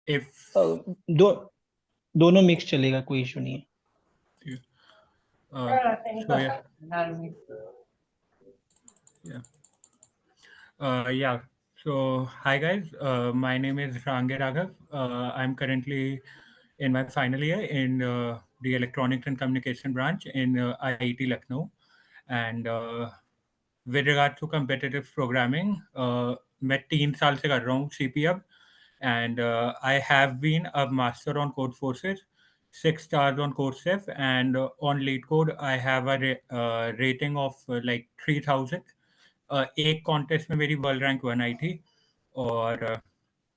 if दो दोनों mix चलेगा, कोई इशू नहीं है। uh, so yeah, yeah. Yeah. So, hi guys. My name is Range Raghav. I'm currently in my final year in the Electronics and Communication branch in IIT Lucknow. And with regard to competitive programming, मैं 3 साल से कर रहा हूँ CP अब, and I have been a master on Code Forces, 6 stars on CodeChef, and on LeetCode I have a rating of like 3000. एक contest में मेरी वर्ल्ड रैंक 1 आई थी, और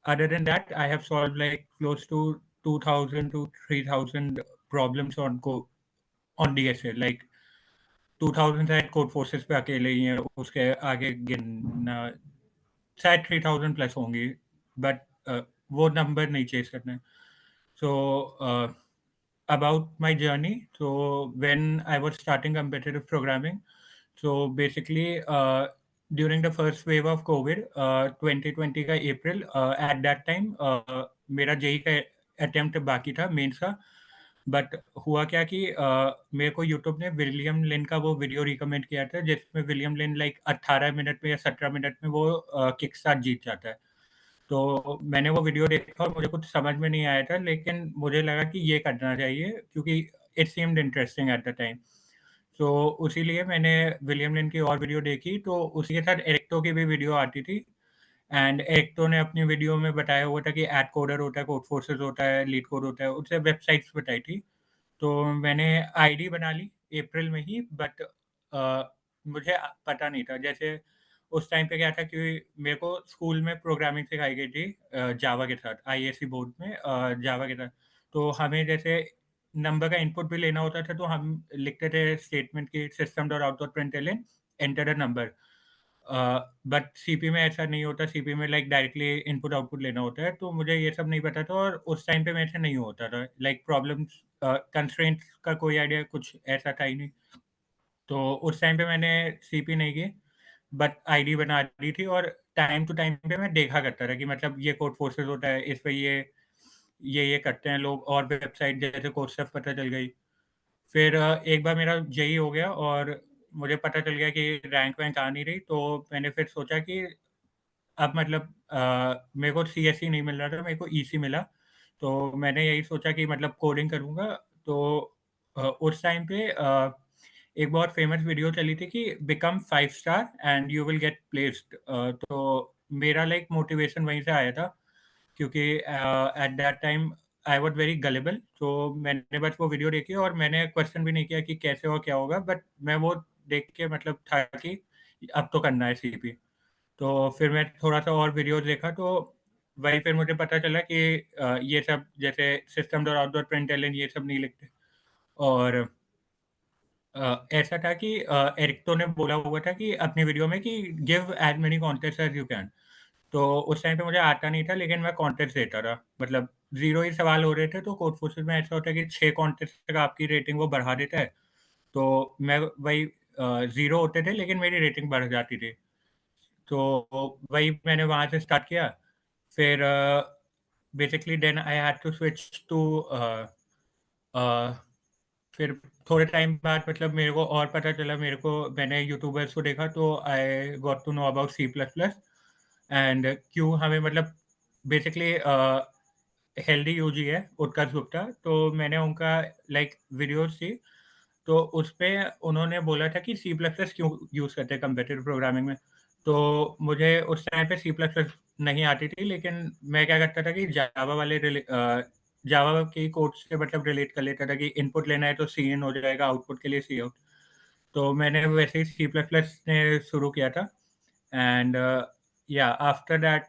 other than that I have solve like close to 2000 to 3000 problems on DSA, like 2000 शायद code forces पे अकेले ही हैं, उसके आगे गिनना शायद 3000 प्लस होंगी, बट वो नंबर नहीं चेस करना। सो about my journey, so when I was starting competitive programming, so basically during the first wave of COVID, 2020 का April, at that time मेरा जेई का अटेम्प्ट बाकी था, मेंस का। बट हुआ क्या कि मेरे को यूट्यूब ने विलियम लिन का वो वीडियो रिकमेंड किया था, जिसमें विलियम लिन लाइक 18 मिनट में या 17 मिनट में वो किक स्टार्ट जीत जाता है। तो मैंने वो वीडियो देखा और मुझे कुछ समझ में नहीं आया था, लेकिन मुझे लगा कि ये करना चाहिए क्योंकि it seemed interesting at the time. तो उसीलिए मैंने विलियम लिन की और वीडियो देखी, तो उसी के साथ एरिक्टो की भी वीडियो आती थी। एंड एरिक्टो ने अपनी वीडियो में बताया हुआ था कि एड कोडर होता है, कोड फोर्सेस होता है, लीड कोड होता है, उससे वेबसाइट्स बताई थी। तो मैंने आईडी बना ली अप्रैल में ही, बट मुझे पता नहीं था। जैसे उस टाइम पे क्या था कि मेरे को स्कूल में प्रोग्रामिंग सिखाई गई थी जावा के साथ, आईएससी बोर्ड में जावा के साथ। तो हमें जैसे नंबर का इनपुट भी लेना होता था, तो हम लिखते थे स्टेटमेंट की system dot out dot println enter a number. But CP में ऐसा नहीं होता, सीपी में लाइक डायरेक्टली इनपुट आउटपुट लेना होता है। तो मुझे ये सब नहीं पता था, और उस टाइम पे मेरे से नहीं होता था, लाइक प्रॉब्लम्स कंस्ट्रेंट्स का कोई आइडिया कुछ ऐसा था ही नहीं। तो उस टाइम पे मैंने सीपी नहीं की, बट आईडी बना दी थी, और टाइम टू टाइम पे मैं देखा करता था कि मतलब ये कोड फोर्सेस होता है, इस पे ये करते हैं लोग, और वेबसाइट जैसे कोर्सेफ पता चल गई। फिर एक बार मेरा जेई हो गया और मुझे पता चल गया कि रैंक वैंक आ नहीं रही, तो मैंने फिर सोचा कि अब मतलब मेरे को सीएसई नहीं मिल रहा था, मेरे को ईसी मिला। तो मैंने यही सोचा कि मतलब कोडिंग करूँगा। तो उस टाइम पे एक बहुत फेमस वीडियो चली थी कि become 5 star and you will get placed. तो मेरा लाइक मोटिवेशन वहीं से आया था, क्योंकि eight that time I was very गलेबल। तो मैंने बस वो वीडियो देखी और मैंने क्वेश्चन भी नहीं किया कि कैसे और क्या होगा, बट मैं वो देख के मतलब था कि अब तो करना है सीपी। तो फिर मैं थोड़ा-सा और वीडियोज़ देखा, तो वहीं फिर मुझे पता चला कि ये सब जैसे system dot out dot println ये सब नहीं लिखते। और ऐसा था कि एरिक्टो ने बोला हुआ था कि अपनी वीडियो में कि give as many contest as you can. तो उस टाइम पे मुझे आता नहीं था, लेकिन मैं कॉन्टेस्ट देता था। मतलब 0 ही सवाल हो रहे थे, तो कोड फोर्सेस में ऐसा होता है कि 6 कॉन्टेस्ट तक आपकी रेटिंग वो बढ़ा देता है। तो मैं वही 0 होते थे, लेकिन मेरी रेटिंग बढ़ जाती थी। तो वही मैंने वहाँ से स्टार्ट किया। फिर basically then I had to switch to फिर थोड़े टाइम बाद मतलब मेरे को और पता चला, मेरे को मैंने यूट्यूबर्स को देखा, तो I got to know about C plus plus and क्यों हमें मतलब बेसिकली हेल्दी यूजी है उत्कर्ष गुप्ता। तो मैंने उनका लाइक वीडियोस थी, तो उस पे उन्होंने बोला था कि सी प्लस प्लस क्यों यूज़ करते हैं कंप्यूटर प्रोग्रामिंग में। तो मुझे उस टाइम पे सी प्लस प्लस नहीं आती थी, लेकिन मैं क्या करता था कि जावा के कोड से मतलब रिलेट कर लेता था कि इनपुट लेना है तो सी इन हो जाएगा, आउटपुट के लिए सी आउट। तो मैंने वैसे ही सी प्लस प्लस ने शुरू किया था। एंड या आफ्टर दैट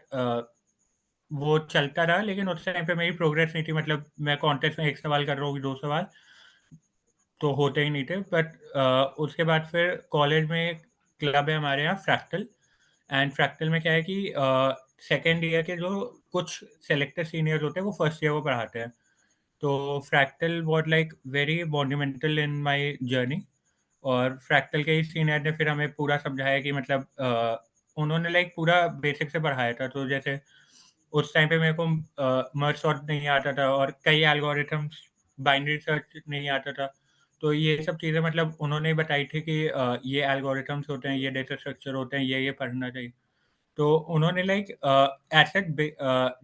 वो चलता रहा, लेकिन उस टाइम पे मेरी प्रोग्रेस नहीं थी। मतलब मैं कॉन्टेस्ट में 1 सवाल कर रहा हूँ, 2 सवाल तो होते ही नहीं थे। बट उसके बाद फिर कॉलेज में एक क्लब है हमारे यहाँ, फ्रैक्टल। एंड फ्रैक्टल में क्या है कि सेकेंड ईयर के जो कुछ सेलेक्टेड सीनियर्स होते हैं वो फर्स्ट ईयर को पढ़ाते हैं। तो fractal was like very monumental in my journey. और फ्रैक्टल के ही सीनियर ने फिर हमें पूरा समझाया कि मतलब उन्होंने लाइक पूरा बेसिक से पढ़ाया था। तो जैसे उस टाइम पे मेरे को मर्ज सॉर्ट नहीं आता था और कई एल्गोरिथम्स बाइनरी सर्च नहीं आता था। तो ये सब चीज़ें मतलब उन्होंने बताई थी कि ये एल्गोरिथम्स होते हैं, ये डेटा स्ट्रक्चर होते हैं, ये पढ़ना चाहिए। तो उन्होंने लाइक ऐसे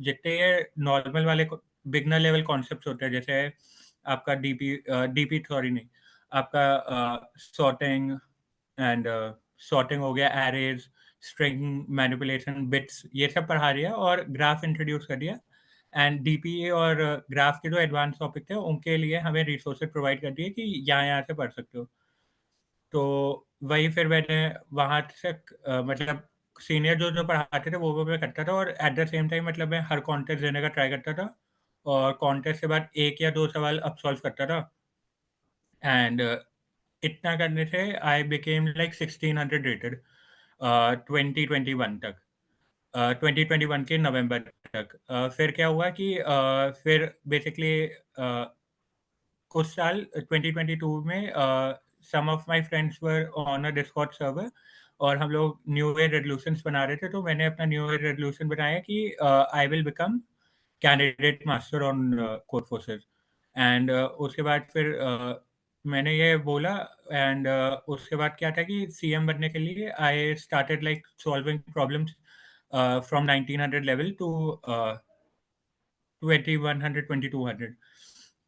जितने ये नॉर्मल वाले बिगनर लेवल कॉन्सेप्ट्स होते हैं, जैसे आपका डीपी सॉरी नहीं, आपका सॉर्टिंग एंड सॉर्टिंग हो गया, एरेज, स्ट्रिंग मैनिपुलेशन, बिट्स, ये सब पढ़ा दिया और ग्राफ इंट्रोड्यूस कर दिया। एंड डीपीए और ग्राफ के जो एडवांस टॉपिक थे उनके लिए हमें रिसोर्सेज प्रोवाइड कर दिए कि यहाँ से पढ़ सकते हो। तो वही फिर मैंने वहाँ से मतलब सीनियर जो पढ़ाते थे वो मैं करता था और एट द सेम टाइम मतलब मैं हर कॉन्टेस्ट देने का ट्राई करता था और कॉन्टेस्ट के बाद 1 या 2 सवाल अब सॉल्व करता था। एंड इतना करने से आई बिकेम लाइक 1600 रेटेड 2021 तक, 2021 के नवंबर तक। फिर क्या हुआ कि फिर बेसिकली कुछ साल 2022 में some of my friends were on a Discord server और हम लोग न्यू ईयर रेजोल्यूशंस बना रहे थे। तो मैंने अपना न्यू ईयर रेजोल्यूशन बनाया कि I will become candidate master on code forces. And उसके बाद फिर मैंने ये बोला। एंड उसके बाद क्या था कि सीएम बनने के लिए I started like solving problems from 1900 level to 2100 2200।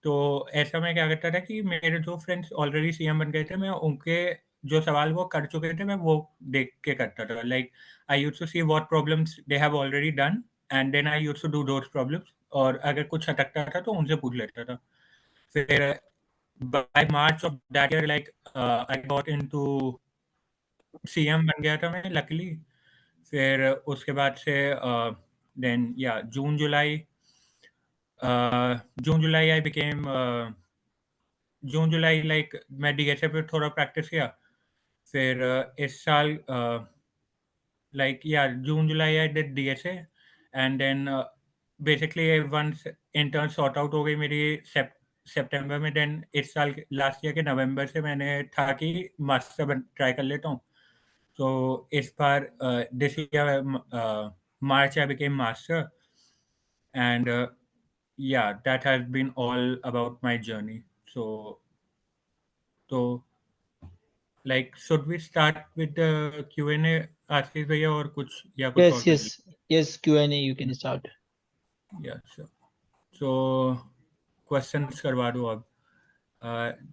तो ऐसा मैं क्या करता था कि मेरे जो फ्रेंड्स ऑलरेडी सीएम बन गए थे, मैं उनके जो सवाल वो कर चुके थे, मैं वो देख के करता था। Like I used to see what problems they have already done and then I used to do those problems, और अगर कुछ अटकता था तो उनसे पूछ लेता था। फिर by March of that year like I got into CM बन गया था मैं लकीली। फिर उसके बाद से देन या June July I became June July like मैं डीएसए पे थोड़ा प्रैक्टिस किया। फिर इस साल लाइक या June July I did DSA and then basically once intern sort out हो गई मेरी सितंबर में। देन इस साल लास्ट ईयर के नवंबर से मैंने था कि मास्टर ट्राई कर लेता हूँ। तो इस बार this year March I became master and yeah, that has been all about my journey. So like should we start with the Q&A, आशीष भैया, और कुछ या कुछ और Yes, कर ले? yes, yes. Q&A, you can start. Yeah, sure. So questions करवा दो अब।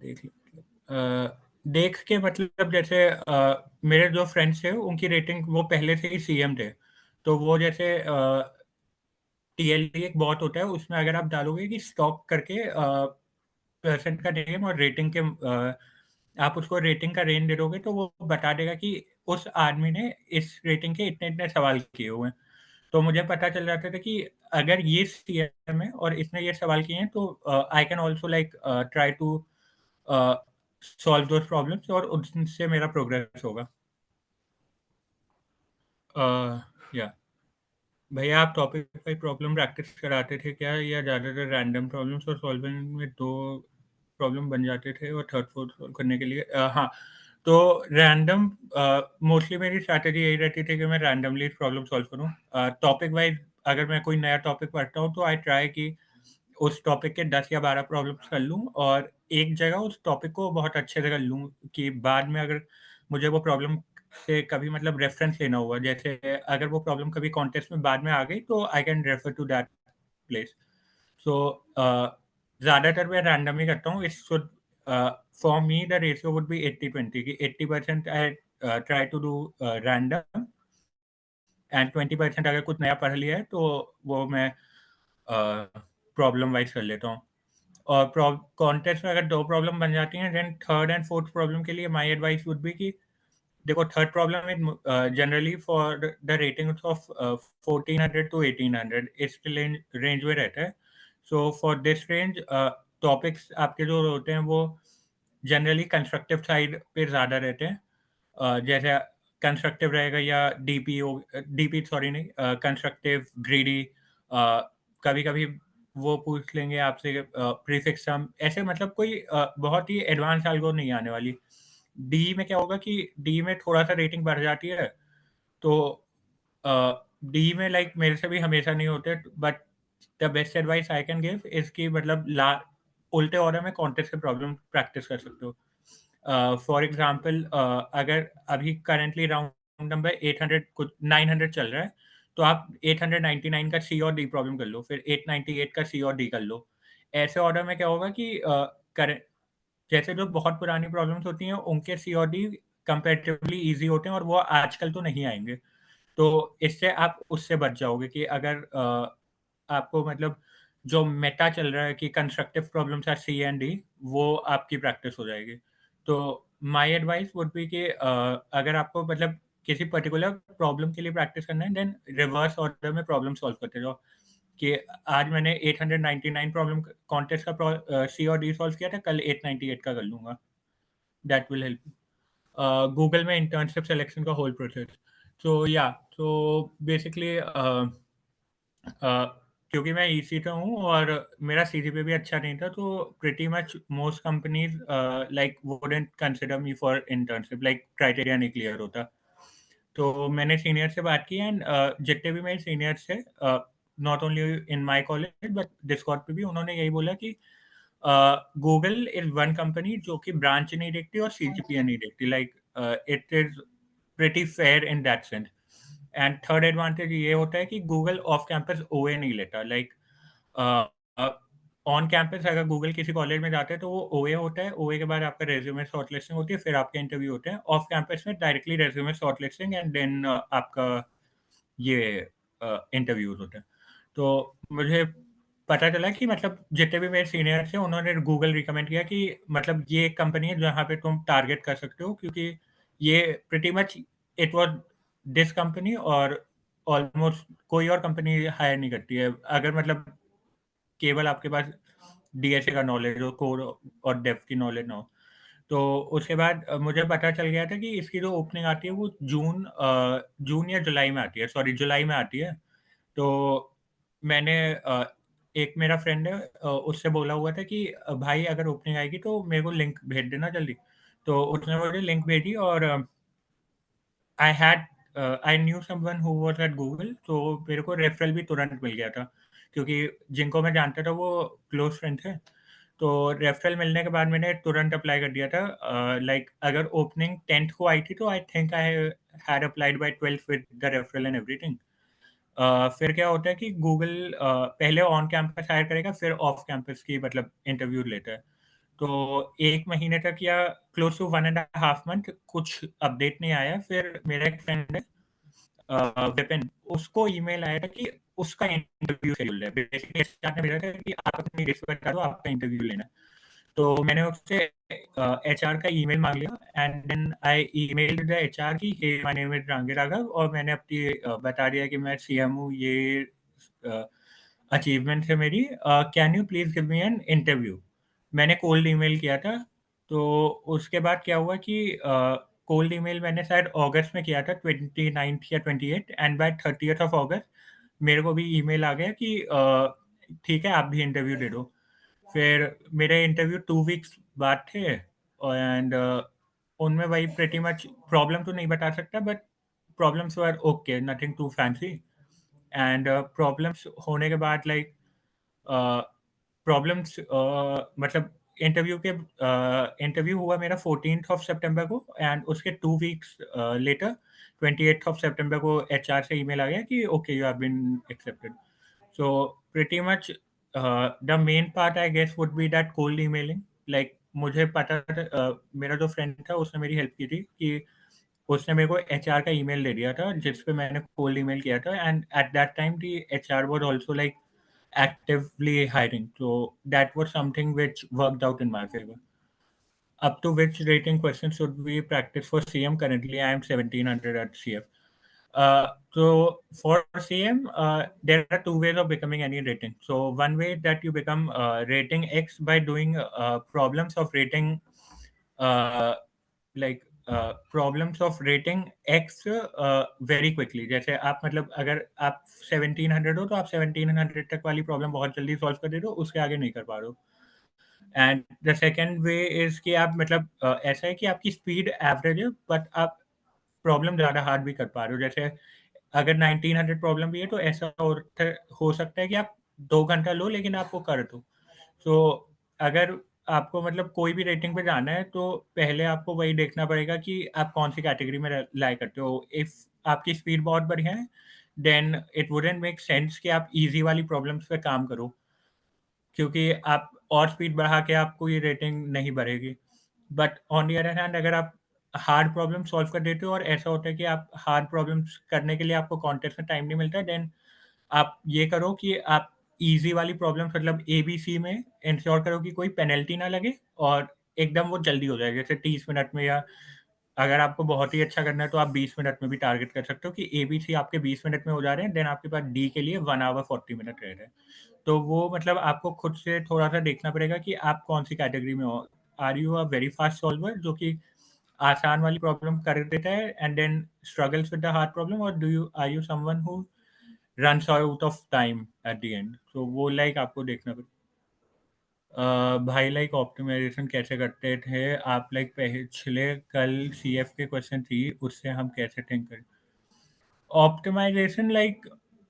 देख देख के मतलब जैसे मेरे जो फ्रेंड्स थे उनकी रेटिंग वो पहले से ही सीएम थे। तो वो जैसे टीएलडी एक बॉट होता है, उसमें अगर आप डालोगे कि स्टॉक करके पर्सन का नेम और रेटिंग के आप उसको रेटिंग का रेंज दे दोगे तो वो बता देगा कि उस आदमी ने इस रेटिंग के इतने-इतने सवाल किए हुए हैं। तो मुझे पता चल जाता था कि अगर ये सीएम है और इसने ये सवाल किए हैं तो I can also like try to uh, solve those problems और उनसे मेरा प्रोग्रेस होगा। या भैया आप टॉपिक बाई प्रॉब्लम प्रैक्टिस कराते थे क्या, या ज़्यादातर रैंडम प्रॉब्लम्स और सॉल्विंग में 2 प्रॉब्लम बन जाते थे और थर्ड फोर्थ सॉल्व करने के लिए? हाँ, तो रैंडम मोस्टली मेरी स्ट्रैटेजी यही रहती थी कि मैं रैंडमली प्रॉब्लम सॉल्व करूँ। टॉपिक वाइज़ अगर मैं कोई नया टॉपिक पढ़ता हूँ तो आई ट्राई कि उस टॉपिक के 10 या 12 प्रॉब्लम्स कर लूँ और एक जगह उस टॉपिक को बहुत अच्छे से कर लूँ कि बाद में अगर मुझे वो प्रॉब्लम से कभी मतलब रेफ़रेंस लेना हुआ, जैसे अगर वो प्रॉब्लम कभी कॉन्टेस्ट में बाद में आ गई तो I can refer to that place. So ज़्यादातर मैं रैंडम ही करता हूँ। It should for me the ratio would be 80-20 कि 80% I try to do random and 20% अगर कुछ नया पढ़ लिया है तो वो मैं प्रॉब्लम वाइज़ कर लेता हूँ। और कॉन्टेस्ट में अगर 2 प्रॉब्लम बन जाती हैं, then third and fourth problem के लिए माय एडवाइस वुड बी कि देखो, third problem is generally for the ratings of 1400 to 1800, इस रेंज में रहता है। So for this range topics आपके जो होते हैं वो जनरली कंस्ट्रक्टिव साइड पे ज़्यादा रहते हैं। जैसे कंस्ट्रक्टिव रहेगा या डीपी सॉरी नहीं, कंस्ट्रक्टिव, ग्रीडी, कभी-कभी वो पूछ लेंगे आपसे प्रीफिक्स सम, ऐसे मतलब कोई बहुत ही एडवांस एल्गो नहीं आने वाली। डी में क्या होगा कि डी में थोड़ा-सा रेटिंग बढ़ जाती है, तो डी में लाइक मेरे से भी हमेशा नहीं होते, but the best advice I can give is कि मतलब ला उल्टे ऑर्डर में कॉन्टेस्ट के प्रॉब्लम प्रैक्टिस कर सकते हो। फॉर एग्जांपल अगर अभी करंटली राउंड नंबर 800 कुछ 900 चल रहा है, तो आप 899 का सी और डी प्रॉब्लम कर लो, फिर 898 का सी और डी कर लो। ऐसे ऑर्डर में क्या होगा कि जैसे जो बहुत पुरानी प्रॉब्लम्स होती हैं उनके सी और डी कंपैरेटिवली ईज़ी होते हैं और वो आजकल तो नहीं आएँगे। तो इससे आप उससे बच जाओगे कि अगर आपको मतलब जो मेटा चल रहा है कि constructive problems are C and D, वो आपकी प्रैक्टिस हो जाएगी। तो माय एडवाइस वुड बी कि अगर आपको मतलब किसी पर्टिकुलर प्रॉब्लम के लिए प्रैक्टिस करना है, देन रिवर्स ऑर्डर में प्रॉब्लम सॉल्व करते जाओ। कि आज मैंने 899 प्रॉब्लम कॉन्टेस्ट का सी और डी सॉल्व किया था, कल 898 का कर लूँगा। That will help. गूगल में इंटर्नशिप सिलेक्शन का होल प्रोसेस। सो या सो बेसिकली क्योंकि मैं ईसी का हूँ और मेरा सीजीपीए भी अच्छा नहीं था, तो pretty much most companies like wouldn't consider me for internship, like criteria नहीं क्लियर होता। तो मैंने सीनियर से बात की एंड जितने भी मेरे सीनियर्स थे, not only in my college but Discord पे भी, उन्होंने यही बोला कि गूगल इज वन कंपनी जो कि ब्रांच नहीं देखती और सीजीपीए नहीं देखती, like it is pretty fair in that sense. And third advantage ये होता है कि गूगल ऑफ कैंपस ओए नहीं लेता, लाइक ऑन कैंपस अगर गूगल किसी कॉलेज में जाते हैं तो वो ओए होता है, ओए के बाद आपका रेज्यूमे शॉर्टलिस्टिंग होती है, फिर आपके इंटरव्यू होते हैं। ऑफ कैंपस में directly resume shortlisting and then आपका ये इंटरव्यूज होते हैं। तो मुझे पता चला कि मतलब जितने भी मेरे सीनियर थे उन्होंने गूगल रिकमेंड किया कि मतलब ये एक कंपनी है जहाँ पे तुम टारगेट कर सकते हो, क्योंकि ये pretty much it was this company, और ऑलमोस्ट कोई और कंपनी हायर नहीं करती है अगर मतलब केवल आपके पास डीएसए का नॉलेज हो, कोर और डेप्थ की नॉलेज ना हो। तो उसके बाद मुझे पता चल गया था कि इसकी जो ओपनिंग आती है वो जून या जुलाई में आती है, सॉरी जुलाई में आती है। तो मैंने एक मेरा फ्रेंड है, उससे बोला हुआ था कि भाई अगर ओपनिंग आएगी तो मेरे को लिंक भेज देना जल्दी। तो उसने मुझे लिंक भेजी और I had I knew someone who was at Google, तो मेरे को रेफरल भी तुरंत मिल गया था, क्योंकि जिनको मैं जानता था वो क्लोज़ फ्रेंड थे। तो रेफरल मिलने के बाद मैंने तुरंत अप्लाई कर दिया था। लाइक अगर ओपनिंग 10th को आई थी तो I think I had applied by 12th with the referral and everything. फिर क्या होता है कि गूगल पहले ऑन कैंपस हायर करेगा, फिर ऑफ कैंपस की मतलब इंटरव्यू लेता है। तो 1 महीने तक या close to 1 and a half month कुछ अपडेट नहीं आया। फिर मेरा एक फ्रेंड है विपिन, उसको ईमेल आया था कि उसका इंटरव्यू शेड्यूल है। बेसिकली एचआर ने भेजा था कि आप अपनी लिस्ट बता दो, आपका इंटरव्यू लेना है। तो मैंने उससे एचआर का ईमेल मांग लिया and then I emailed the HR की हे माय नेम इज रांगे राघव, और मैंने अपनी बता दिया कि मैं सीएम हूँ, ये अचीवमेंट है मेरी, can you please give me an interview. मैंने कोल्ड ईमेल किया था। तो उसके बाद क्या हुआ कि कोल्ड ईमेल मैंने शायद अगस्त में किया था, 29th या 28th, and bye 30th of अगस्त मेरे को भी ईमेल आ गया कि ठीक है आप भी इंटरव्यू दे दो। फिर मेरे इंटरव्यू 2 वीक्स बाद थे एंड उनमें वही प्रीटी मच प्रॉब्लम तो नहीं बता सकता, but problems were okay, nothing too fancy. And problems होने के बाद लाइक प्रॉब्लम्स मतलब इंटरव्यू हुआ मेरा 14th ऑफ सितंबर को, एंड उसके 2 वीक्स लेटर 28th ऑफ सितंबर को एचआर से ईमेल आ गया कि okay you have been accepted. So pretty much the main part I guess would be that cold emailing. Like मुझे पता था, मेरा जो फ्रेंड था उसने मेरी हेल्प की थी कि उसने मेरे को एचआर का ईमेल दे दिया था जिस पे मैंने कोल्ड ईमेल किया था, and eight that time the HR was also like actively hiring, so that was something which worked out in my favor. Up to which rating question should we practice for CM? Currently I am 1700 at CF. So for CM, there are two ways of becoming any rating. So one way that you become rating X by doing problems of rating, uh, like problems of rating X very quickly. जैसे आप मतलब अगर आप 1700 हो तो आप 1700 तक वाली प्रॉब्लम बहुत जल्दी सॉल्व कर दे रहे हो, उसके आगे नहीं कर पा रहे हो। And the second way is कि आप मतलब ऐसा है कि आपकी स्पीड एवरेज है, बट आप प्रॉब्लम ज़्यादा हार्ड भी कर पा रहे हो। जैसे अगर 1900 प्रॉब्लम भी है तो ऐसा हो सकता है कि आप 2 घंटा लो लेकिन आप वो कर दो। तो अगर आपको मतलब कोई भी रेटिंग पे जाना है तो पहले आपको वही देखना पड़ेगा कि आप कौन-सी कैटेगरी में लाई करते हो। इफ आपकी स्पीड बहुत बढ़िया है, then it wouldn't make sense कि आप ईज़ी वाली प्रॉब्लम्स पे काम करो, क्योंकि आप और स्पीड बढ़ा के आपको ये रेटिंग नहीं बढ़ेगी। But on the other hand अगर आप हार्ड प्रॉब्लम सॉल्व कर देते हो और ऐसा होता है कि आप हार्ड प्रॉब्लम्स करने के लिए आपको कॉन्टेस्ट में टाइम नहीं मिलता, देन आप ये करो कि आप ईज़ी वाली प्रॉब्लम्स मतलब एबीसी में इंश्योर करो कि कोई पेनल्टी ना लगे और एकदम वो जल्दी हो जाए। जैसे 30 मिनट में, या अगर आपको बहुत ही अच्छा करना है तो आप 20 मिनट में भी टारगेट कर सकते हो कि एबीसी आपके 20 मिनट में हो जा रहे हैं, देन आपके पास डी के लिए 1 ऑवर 40 मिनट रह रहे हैं। तो वो मतलब आपको खुद से थोड़ा-सा देखना पड़ेगा कि आप कौन-सी कैटेगरी में हो। Are you a very fast solver जो कि आसान वाली प्रॉब्लम कर देता है and then struggles with the hard problem, और do you are you someone who runs out of time at the end? तो वो लाइक आपको देखना पड़ेगा। भाई लाइक ऑप्टिमाइज़ेशन कैसे करते थे आप? लाइक पिछले कल सीएफ के क्वेश्चन थी, उससे हम कैसे थिंक करें? Optimization, like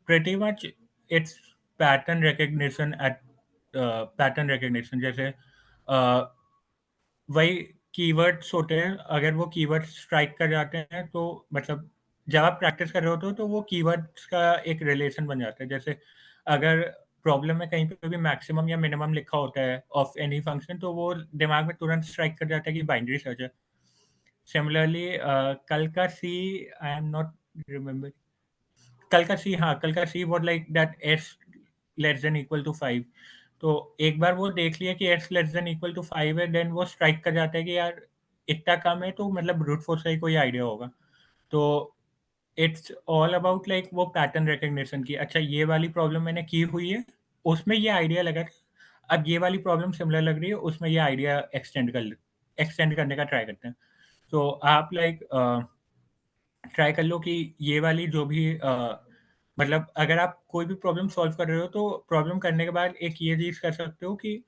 pretty much it's pattern recognition at pattern recognition जैसे वही कीवर्ड्स होते हैं, अगर वो कीवर्ड्स स्ट्राइक कर जाते हैं तो मतलब जब आप प्रैक्टिस कर रहे होते हो तो वो कीवर्ड्स का एक रिलेशन बन जाता है। जैसे अगर प्रॉब्लम में कहीं पे भी मैक्सिमम या मिनिमम लिखा होता है ऑफ एनी फंक्शन तो वो दिमाग में तुरंत स्ट्राइक कर जाता है कि बाइनरी सर्च है। सिमिलरली कल का C, I am not remember, कल का सी, हाँ, कल का C what like that S less than equal to 5। तो एक बार वो देख लिया कि S less than equal to 5 है, देन वो स्ट्राइक कर जाता है कि यार इतना कम है तो मतलब ब्रूट फोर्स का ही कोई आइडिया होगा। तो इट्स ऑल अबाउट लाइक वो पैटर्न रिकग्निशन की अच्छा ये वाली प्रॉब्लम मैंने की हुई है, उसमें ये आइडिया लगा था, अब ये वाली प्रॉब्लम सिमिलर लग रही है, उसमें ये आइडिया एक्सटेंड करने का ट्राई करते हैं। तो आप लाइक ट्राई कर लो कि ये वाली जो भी मतलब अगर आप कोई भी प्रॉब्लम सॉल्व कर रहे हो तो प्रॉब्लम करने के बाद एक ये चीज़ कर सकते हो कि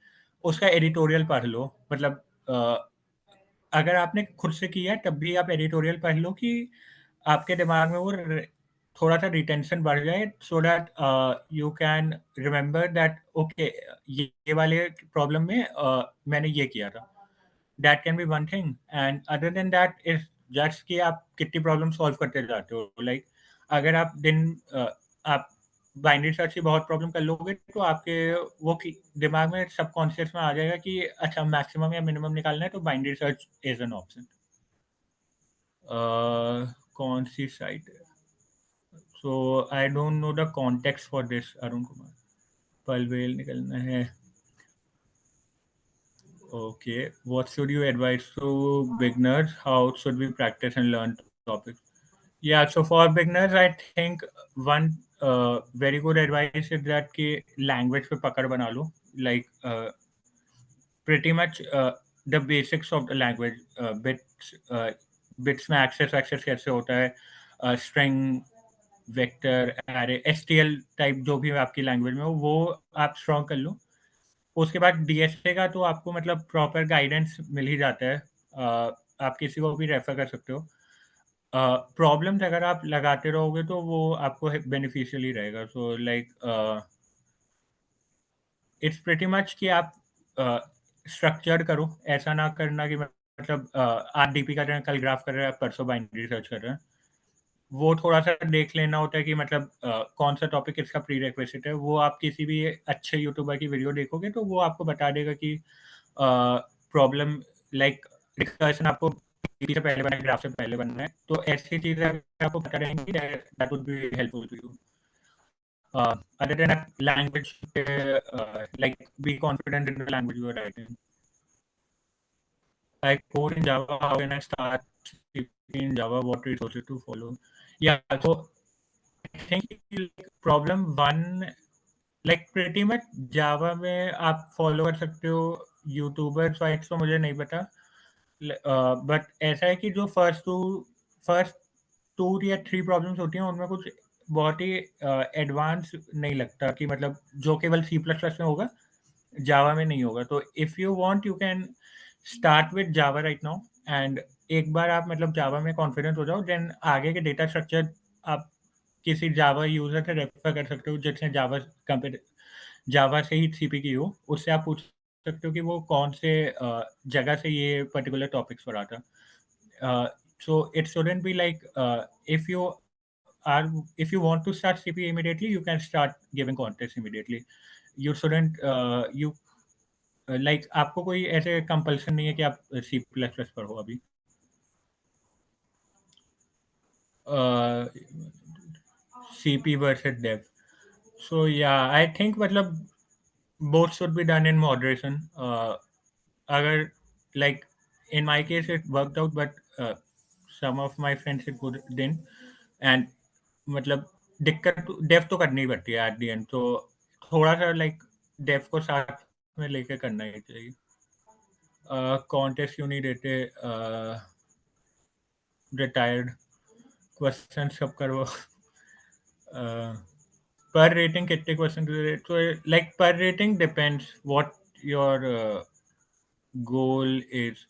उसका एडिटोरियल पढ़ लो। मतलब अगर आपने खुद से किया है तब भी आप एडिटोरियल पढ़ लो कि आपके दिमाग में वो थोड़ा-सा रिटेंशन बढ़ जाए, so that you can remember that okay ये वाले प्रॉब्लम में मैंने ये किया था। That can be one thing and other than that is just कि आप कितनी प्रॉब्लम सॉल्व करते जाते हो। लाइक अगर आप आप बाइनरी सर्च की बहुत प्रॉब्लम कर लोगे तो आपके वो दिमाग में सबकॉन्शियस में आ जाएगा कि अच्छा मैक्सिमम या मिनिमम निकालना है तो binary search is an option. कौन सी साइट है? So I don't know the context for this Arun Kumar. पलवेल निकलना है। Okay. What should you advise to beginners? How should we practice and learn topics? Yeah, so for beginners, I think one very good advice is that कि language पे पकड़ बना लो, like pretty much the basics of the language, bits में access कैसे होता है, string, vector, array, STL type जो भी आपकी लैंग्वेज में हो वो आप स्ट्रॉन्ग कर लो। उसके बाद डीएसए का तो आपको मतलब प्रॉपर गाइडेंस मिल ही जाता है। आप किसी को भी रेफर कर सकते हो। प्रॉब्लम्स अगर आप लगाते रहोगे तो वो आपको बेनिफिशियल ही रहेगा। So like it's pretty much कि आप स्ट्रक्चर्ड करो, ऐसा ना करना कि मतलब आज डीपी कर रहे हैं, कल ग्राफ कर रहे हैं, परसों बाइनरी सर्च कर रहे हैं। वो थोड़ा-सा देख लेना होता है कि मतलब कौन-सा टॉपिक इसका प्रीरेक्विजिट है। वो आप किसी भी अच्छे यूट्यूबर की वीडियो देखोगे तो वो आपको बता देगा कि प्रॉब्लम लाइक रिकर्शन आपको पीपी से पहले बनना है, ग्राफ से पहले बनना है। तो ऐसी चीज़ें अगर आपको पता रहेंगी that would be helpful to you. Other than that, language, like be confident in the language you are writing. Like code in Java, how can I start speaking in Java? What resources to follow? Yeah, so I think like problem one, like pretty much जावा में आप follow कर सकते हो YouTuber sites, तो मुझे नहीं पता, but ऐसा है कि जो फर्स्ट टू या थ्री प्रॉब्लम्स होती हैं उनमें कुछ बहुत ही एडवांस नहीं लगता कि मतलब जो केवल सी प्लस प्लस में होगा जावा में नहीं होगा। तो if you want you can start with Java right now, and एक बार आप मतलब जावा में कॉन्फिडेंट हो जाओ, देन आगे के डेटा स्ट्रक्चर आप किसी जावा यूजर से रेफर कर सकते हो जिसने जावा से ही सीपी की हो, उससे आप पूछ सकते हो कि वो कौन से जगह से ये पर्टिकुलर टॉपिक्स पढ़ा था। So it shouldn't be like if you want to start CP immediately, you can start giving contests immediately. You shouldn't you like आपको कोई ऐसे कंपल्सन नहीं है कि आप सी प्लस प्लस पढ़ो अभी। CP versus dev. So yeah, I think मतलब both should be done in moderation. Agar like in my case it worked out, but some of my friends didn't, and मतलब दिक्कत Dave तो करनी ही पड़ती है eight the end, तो थोड़ा सा लाइक डेव को साथ में लेके करना ही चाहिए। कॉन्टेस्ट क्यों नहीं देते? रिटायर्ड क्वेश्चन सब करो। पर रेटिंग कितने क्वेश्चन, तो लाइक पर rating depends what your goal is.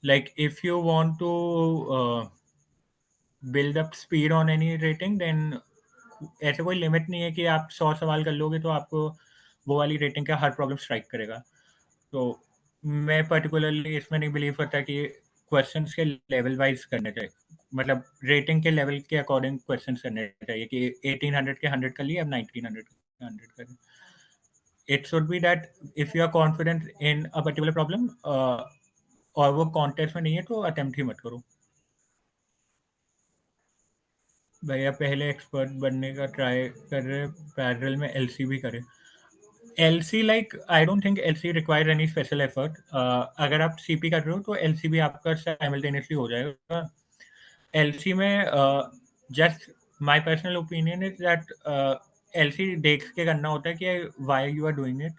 Like if you want to build up speed on any rating, then ऐसे कोई लिमिट नहीं है कि आप 100 सवाल कर लोगे तो आपको वो वाली रेटिंग का हर प्रॉब्लम स्ट्राइक करेगा। तो मैं पर्टिकुलरली इसमें नहीं बिलीव करता कि क्वेश्चंस के लेवल वाइज करने चाहिए, मतलब रेटिंग के लेवल के अकॉर्डिंग क्वेश्चंस करने चाहिए कि 1800 के 100 कर लिए, अब 1900 के 100 करें। It should be that if you are confident in a particular problem, और वो कॉन्टेस्ट में नहीं है तो अटेम्प्ट ही मत करो। भैया पहले एक्सपर्ट बनने का ट्राई कर रहे, पैरेलल में एलसी भी करे। LC like I don't think LC require any special effort. अगर आप सीपी कर रहे हो तो एलसी भी आपका साइमल्टेनियसली हो जाएगा। एलसी में just my personal opinion is that LC देख के करना होता है कि why you are doing it.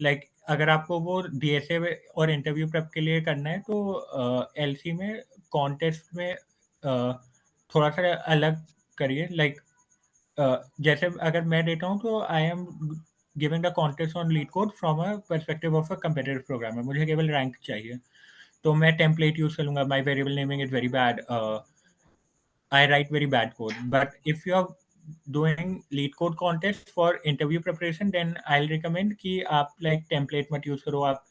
Like अगर आपको वो डीएसए और इंटरव्यू प्रेप के लिए करना है तो एलसी में कॉन्टेस्ट में थोड़ा सा अलग करिए। लाइक जैसे अगर मैं देता हूँ तो I am giving the contest on LeetCode from a perspective of a competitive programmer. मुझे केवल रैंक चाहिए, तो मैं टेम्पलेट यूज करूंगा। My variable naming is very bad, I write very bad code. But if you are doing lead code contest for interview preparation, then I'll recommend कि आप like template मत use करो, आप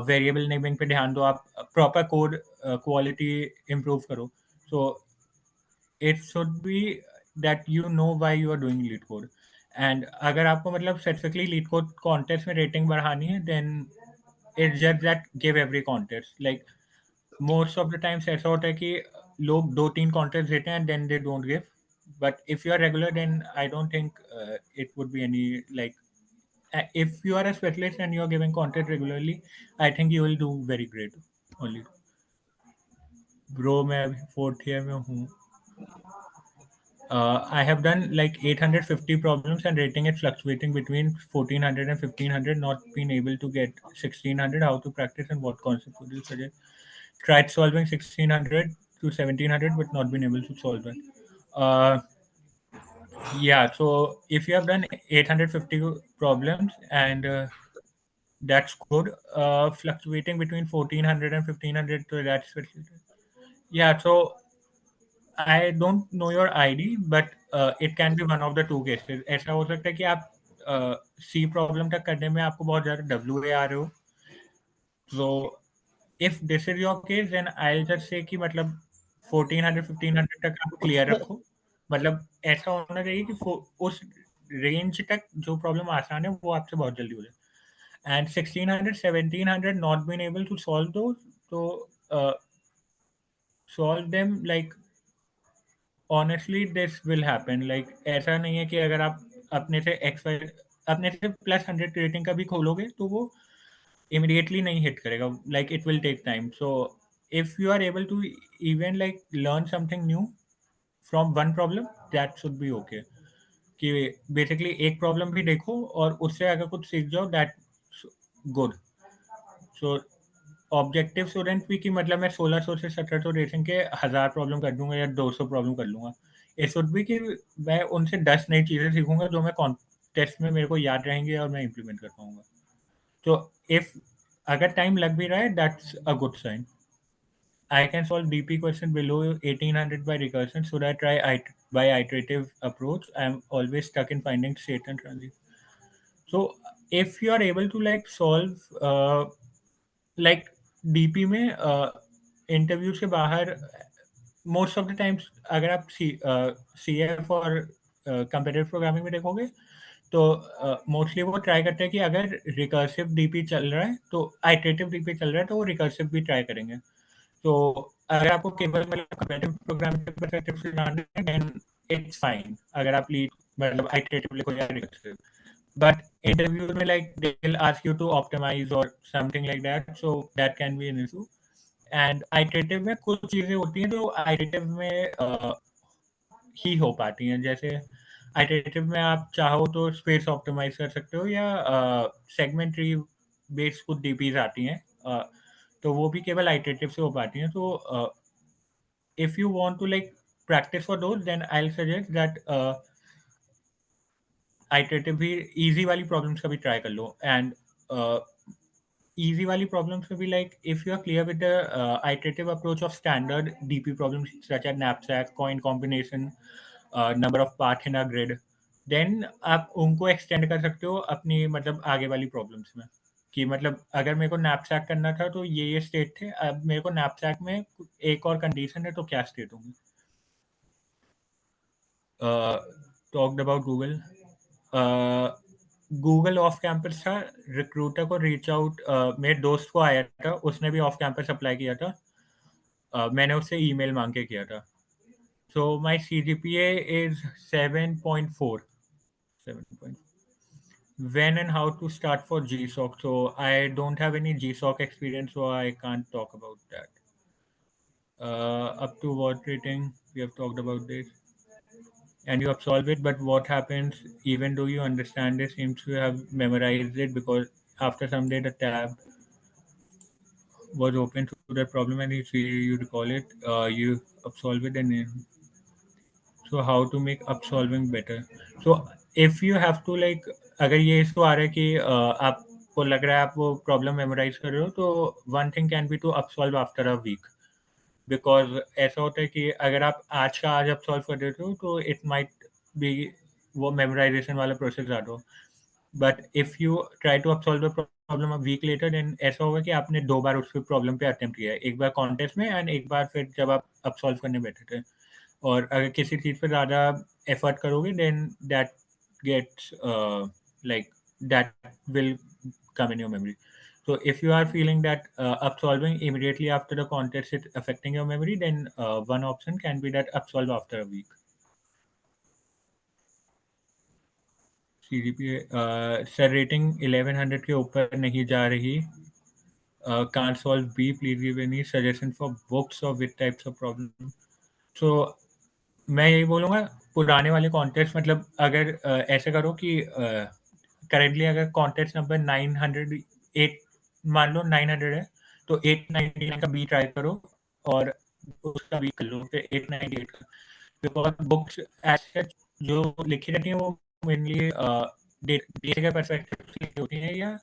variable naming पे ध्यान दो, आप proper code quality improve करो। So it should be that you know why you are doing lead code. And अगर आपको मतलब specifically lead code contest में rating बढ़ानी है, then it's just that give every contest. Like most of the times ऐसा होता है कि लोग 2-3 कॉन्टेस्ट देते हैं and then they don't give. But if you are regular then I don't think it would be any like if you are a specialist and you are giving content regularly, I think you will do very great only. Bro, मैं अभी fourth year में हूँ। I have done like 850 problems and rating is fluctuating between 1400 and 1500. Not been able to get 1600. How to practice and what concept would you suggest? Tried solving 1600 to 1700, but not been able to solve that. Uh, yeah, so if you have done 850 problems and that's good, fluctuating between 1400 and 1500, so that's yeah. So I don't know your ID, but it can be one of the two cases. ऐसा हो सकता है कि आप C problem तक करने में आपको बहुत ज़्यादा WA आ रहे हो। So if this is your case, then I'll just say कि मतलब 1400 1500 तक आप क्लियर रखो। मतलब ऐसा होना चाहिए कि उस रेंज तक जो प्रॉब्लम आसान है वो आपसे बहुत जल्दी हो जाए। And 1600 1700 not been able to solve दो, तो solve them like honestly this will happen. Like ऐसा नहीं है कि अगर आप अपने से अपने से +100 रेटिंग का भी खोलोगे तो वो immediately नहीं हिट करेगा। Like it will take time. So if you are able to even like learn something new from one problem, that should be okay. कि बेसिकली एक प्रॉब्लम भी देखो और उससे अगर कुछ सीख जाओ, that good. So objective student भी कि मतलब मैं 1600 से 1700 रेटिंग के 1000 प्रॉब्लम कर दूंगा या 200 प्रॉब्लम कर लूंगा। इट शुड भी कि मैं उनसे 10 नई चीज़ें सीखूंगा जो मैं टेस्ट में मेरे को याद रहेंगी और मैं इम्प्लीमेंट कर पाऊंगा। तो इफ अगर टाइम लग भी रहा है, that's a good sign. I can solve DP question below 1800 by recursion. Should I try by iterative approach? I'm always stuck in finding state and transition. So if you are able to like solve like DP में interview से बाहर most of the times अगर आप C F और computer programming में देखोगे तो mostly वो ट्राई करते हैं कि अगर रिकर्सिव डीपी चल रहा है तो आइटरेटिव डीपी चल रहा है तो वो रिकर्सिव भी ट्राई करेंगे। तो अगर आपको केवल मतलब कंपैरेटिव प्रोग्रामिंग के पर्सपेक्टिव से जानना है देन इट्स फाइन अगर आप लीड मतलब आइटरेटिव लिखो या रिकर्सिव। बट इंटरव्यू में like they will ask you to optimize or something like that, so that can be an issue। And iterative में कुछ चीज़ें होती हैं जो आइटरेटिव में ही हो पाती हैं। जैसे आइटरेटिव में आप चाहो तो स्पेस ऑप्टिमाइज कर सकते हो या सेगमेंट ट्री बेस्ड कुछ डीपीज आती हैं, तो वो भी केवल आइटरेटिव से हो पाती हैं। तो if you want to like practice for those then I'll suggest that iterative भी easy वाली problems का भी try कर लो। and easy वाली problems में भी like if you are clear with the iterative approach of standard DP problems such as knapsack, coin combination, number of path in a grid, then आप उनको extend कर सकते हो अपनी मतलब आगे वाली problems में कि मतलब अगर मेरे को knapsack करना था तो ये state थे, अब मेरे को knapsack में एक और condition है तो क्या state होंगी। Talked about Google. Google off campus था, रिक्रूटर को रीच आउट मेरे दोस्त को आया था, उसने भी ऑफ कैंपस अप्लाई किया था। मैंने उससे ईमेल मांग के किया था। So my CGPA is 7.4। 7. When and how to start for GSOC? So I don't have any GSOC experience, so I can't talk about that. Up to what rating? We have talked about this. And you absolve it, but what happens even though you understand it, seems to have memorized it because after some day the tab was open to that problem and you recall it, you absolve it, and so how to make absolving better? So if you have to like अगर ये इसको आ रहा है कि आपको लग रहा है आप वो प्रॉब्लम मेमोराइज कर रहे हो तो one thing can be to absolve after a week. Because ऐसा होता है कि अगर आप आज का आज सॉल्व कर देते हो तो इट माइट बी वो मेमोराइजेशन वाला प्रोसेस ज़्यादा हो। But if you try to solve the problem a week later then ऐसा होगा कि आपने दो बार उस प्रॉब्लम पे अटेम्प्ट किया है, एक बार कॉन्टेस्ट में एंड एक बार फिर जब आप अब सॉल्व करने बैठे थे। और अगर किसी चीज़ पे ज़्यादा एफर्ट करोगे then that gets like that will come in your memory. So if you are feeling that absolving immediately after the contest is affecting your memory, then one option can be that absolve after a week. CGPA sir rating 1100 के ऊपर नहीं जा रही। can't solve B, please give any suggestion for books or with types of problem. So मैं यही बोलूँगा पुराने वाले कॉन्टेस्ट मतलब अगर ऐसे करो कि करेंटली अगर कॉन्टेस्ट नंबर 908 मान लो 900 है तो 899 का बी ट्राई करो और उसका बी कर लो फिर 898 का। बिकॉज बुक्स ऐसे जो लिखी रहती हैं वो मेनली डेटा के परस्पेक्टिव से लिखी होती हैं या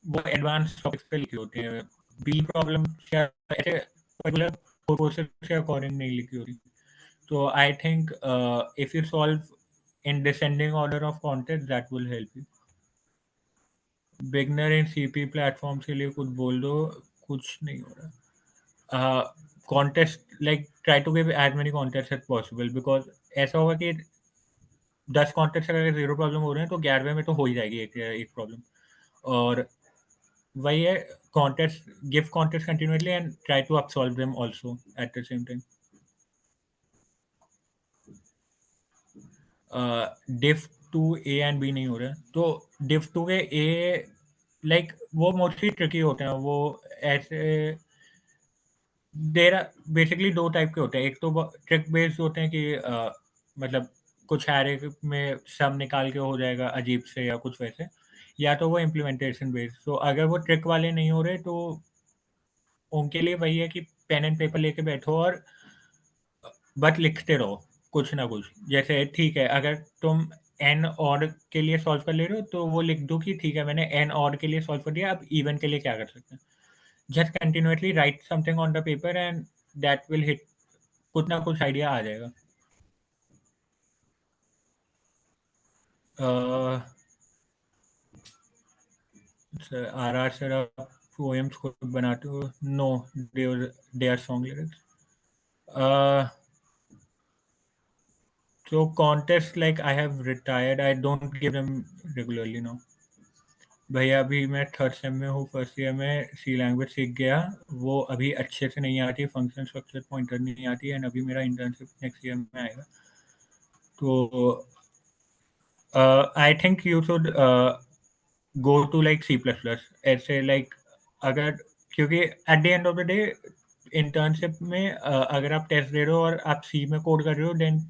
वो एडवांस टॉपिक्स पे लिखी होती हैं। बी प्रॉब्लम क्या ऐसे पर्टिकुलर प्रोसेस के अकॉर्डिंग नहीं लिखी होती। So I think if you solve in descending order of content, that will help you. Beginner in CP platforms के लिए कुछ बोल दो, कुछ नहीं हो रहा। Contest like try to give as many contests as possible because ऐसा होगा कि 10 कॉन्टेस्ट अगर 0 प्रॉब्लम हो रहे हैं तो 11वें में तो हो ही जाएगी एक प्रॉब्लम। और वही है contest give contest continuously and try to upsolve them also at the same time. Div two A and B नहीं हो रहा है तो डिफ टू के ए लाइक वो मोस्टली ट्रिकी होते हैं। वो ऐसे देर बेसिकली दो टाइप के होते हैं, एक तो ट्रिक बेस्ड होते हैं कि मतलब कुछ एरे में सम निकाल के हो जाएगा अजीब से या कुछ वैसे, या तो वो इम्प्लीमेंटेशन बेस्ड। तो अगर वो ट्रिक वाले नहीं हो रहे तो उनके लिए वही है कि पेन एंड पेपर लेके बैठो और बट लिखते रहो कुछ ना कुछ। जैसे ठीक है अगर तुम एन और के लिए सॉल्व कर ले रहे हो तो वो लिख दो कि ठीक है मैंने एन और के लिए सॉल्व कर दिया, अब इवन के लिए क्या कर सकते हैं। Just continuously write something on the paper and that will hit, कुछ ना कुछ आइडिया आ जाएगा। आर आर सर, आप पोएम्स खुद बनाते हो? No, they are song lyrics. So contests like I have retired, I don't give them regularly now. भैया अभी मैं थर्ड सेम में हूँ, फर्स्ट ईयर में सी लैंग्वेज सीख गया, वो अभी अच्छे से नहीं आती, फंक्शन स्ट्रक्चर पॉइंटर नहीं आती, एंड अभी मेरा इंटर्नशिप नेक्स्ट ईयर में आएगा। तो I think you should go to like C plus plus, ऐसे लाइक अगर, क्योंकि at the end of the day internship में अगर आप टेस्ट दे रहे हो और आप सी में कोड कर रहे हो, देन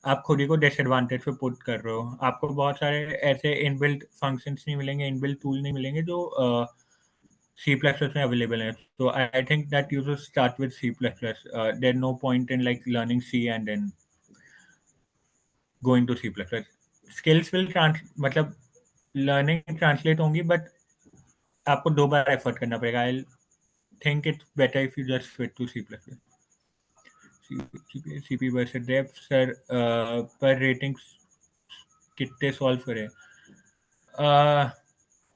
आप खुद ही को डिसएडवांटेज पे पुट कर रहे हो। आपको बहुत सारे ऐसे इनबिल्ट फंक्शंस नहीं मिलेंगे, इनबिल्ट टूल नहीं मिलेंगे जो सी प्लस प्लस में अवेलेबल है। तो I think that you should start with C plus plus, there no point in like learning C and then going to C plus plus. Skills will मतलब learning translate होंगी, but आपको 2 बार effort करना पड़ेगा। I think it's better if you just switch to C plus plus. CP versus dev sir, पर ratings कितने solve करें?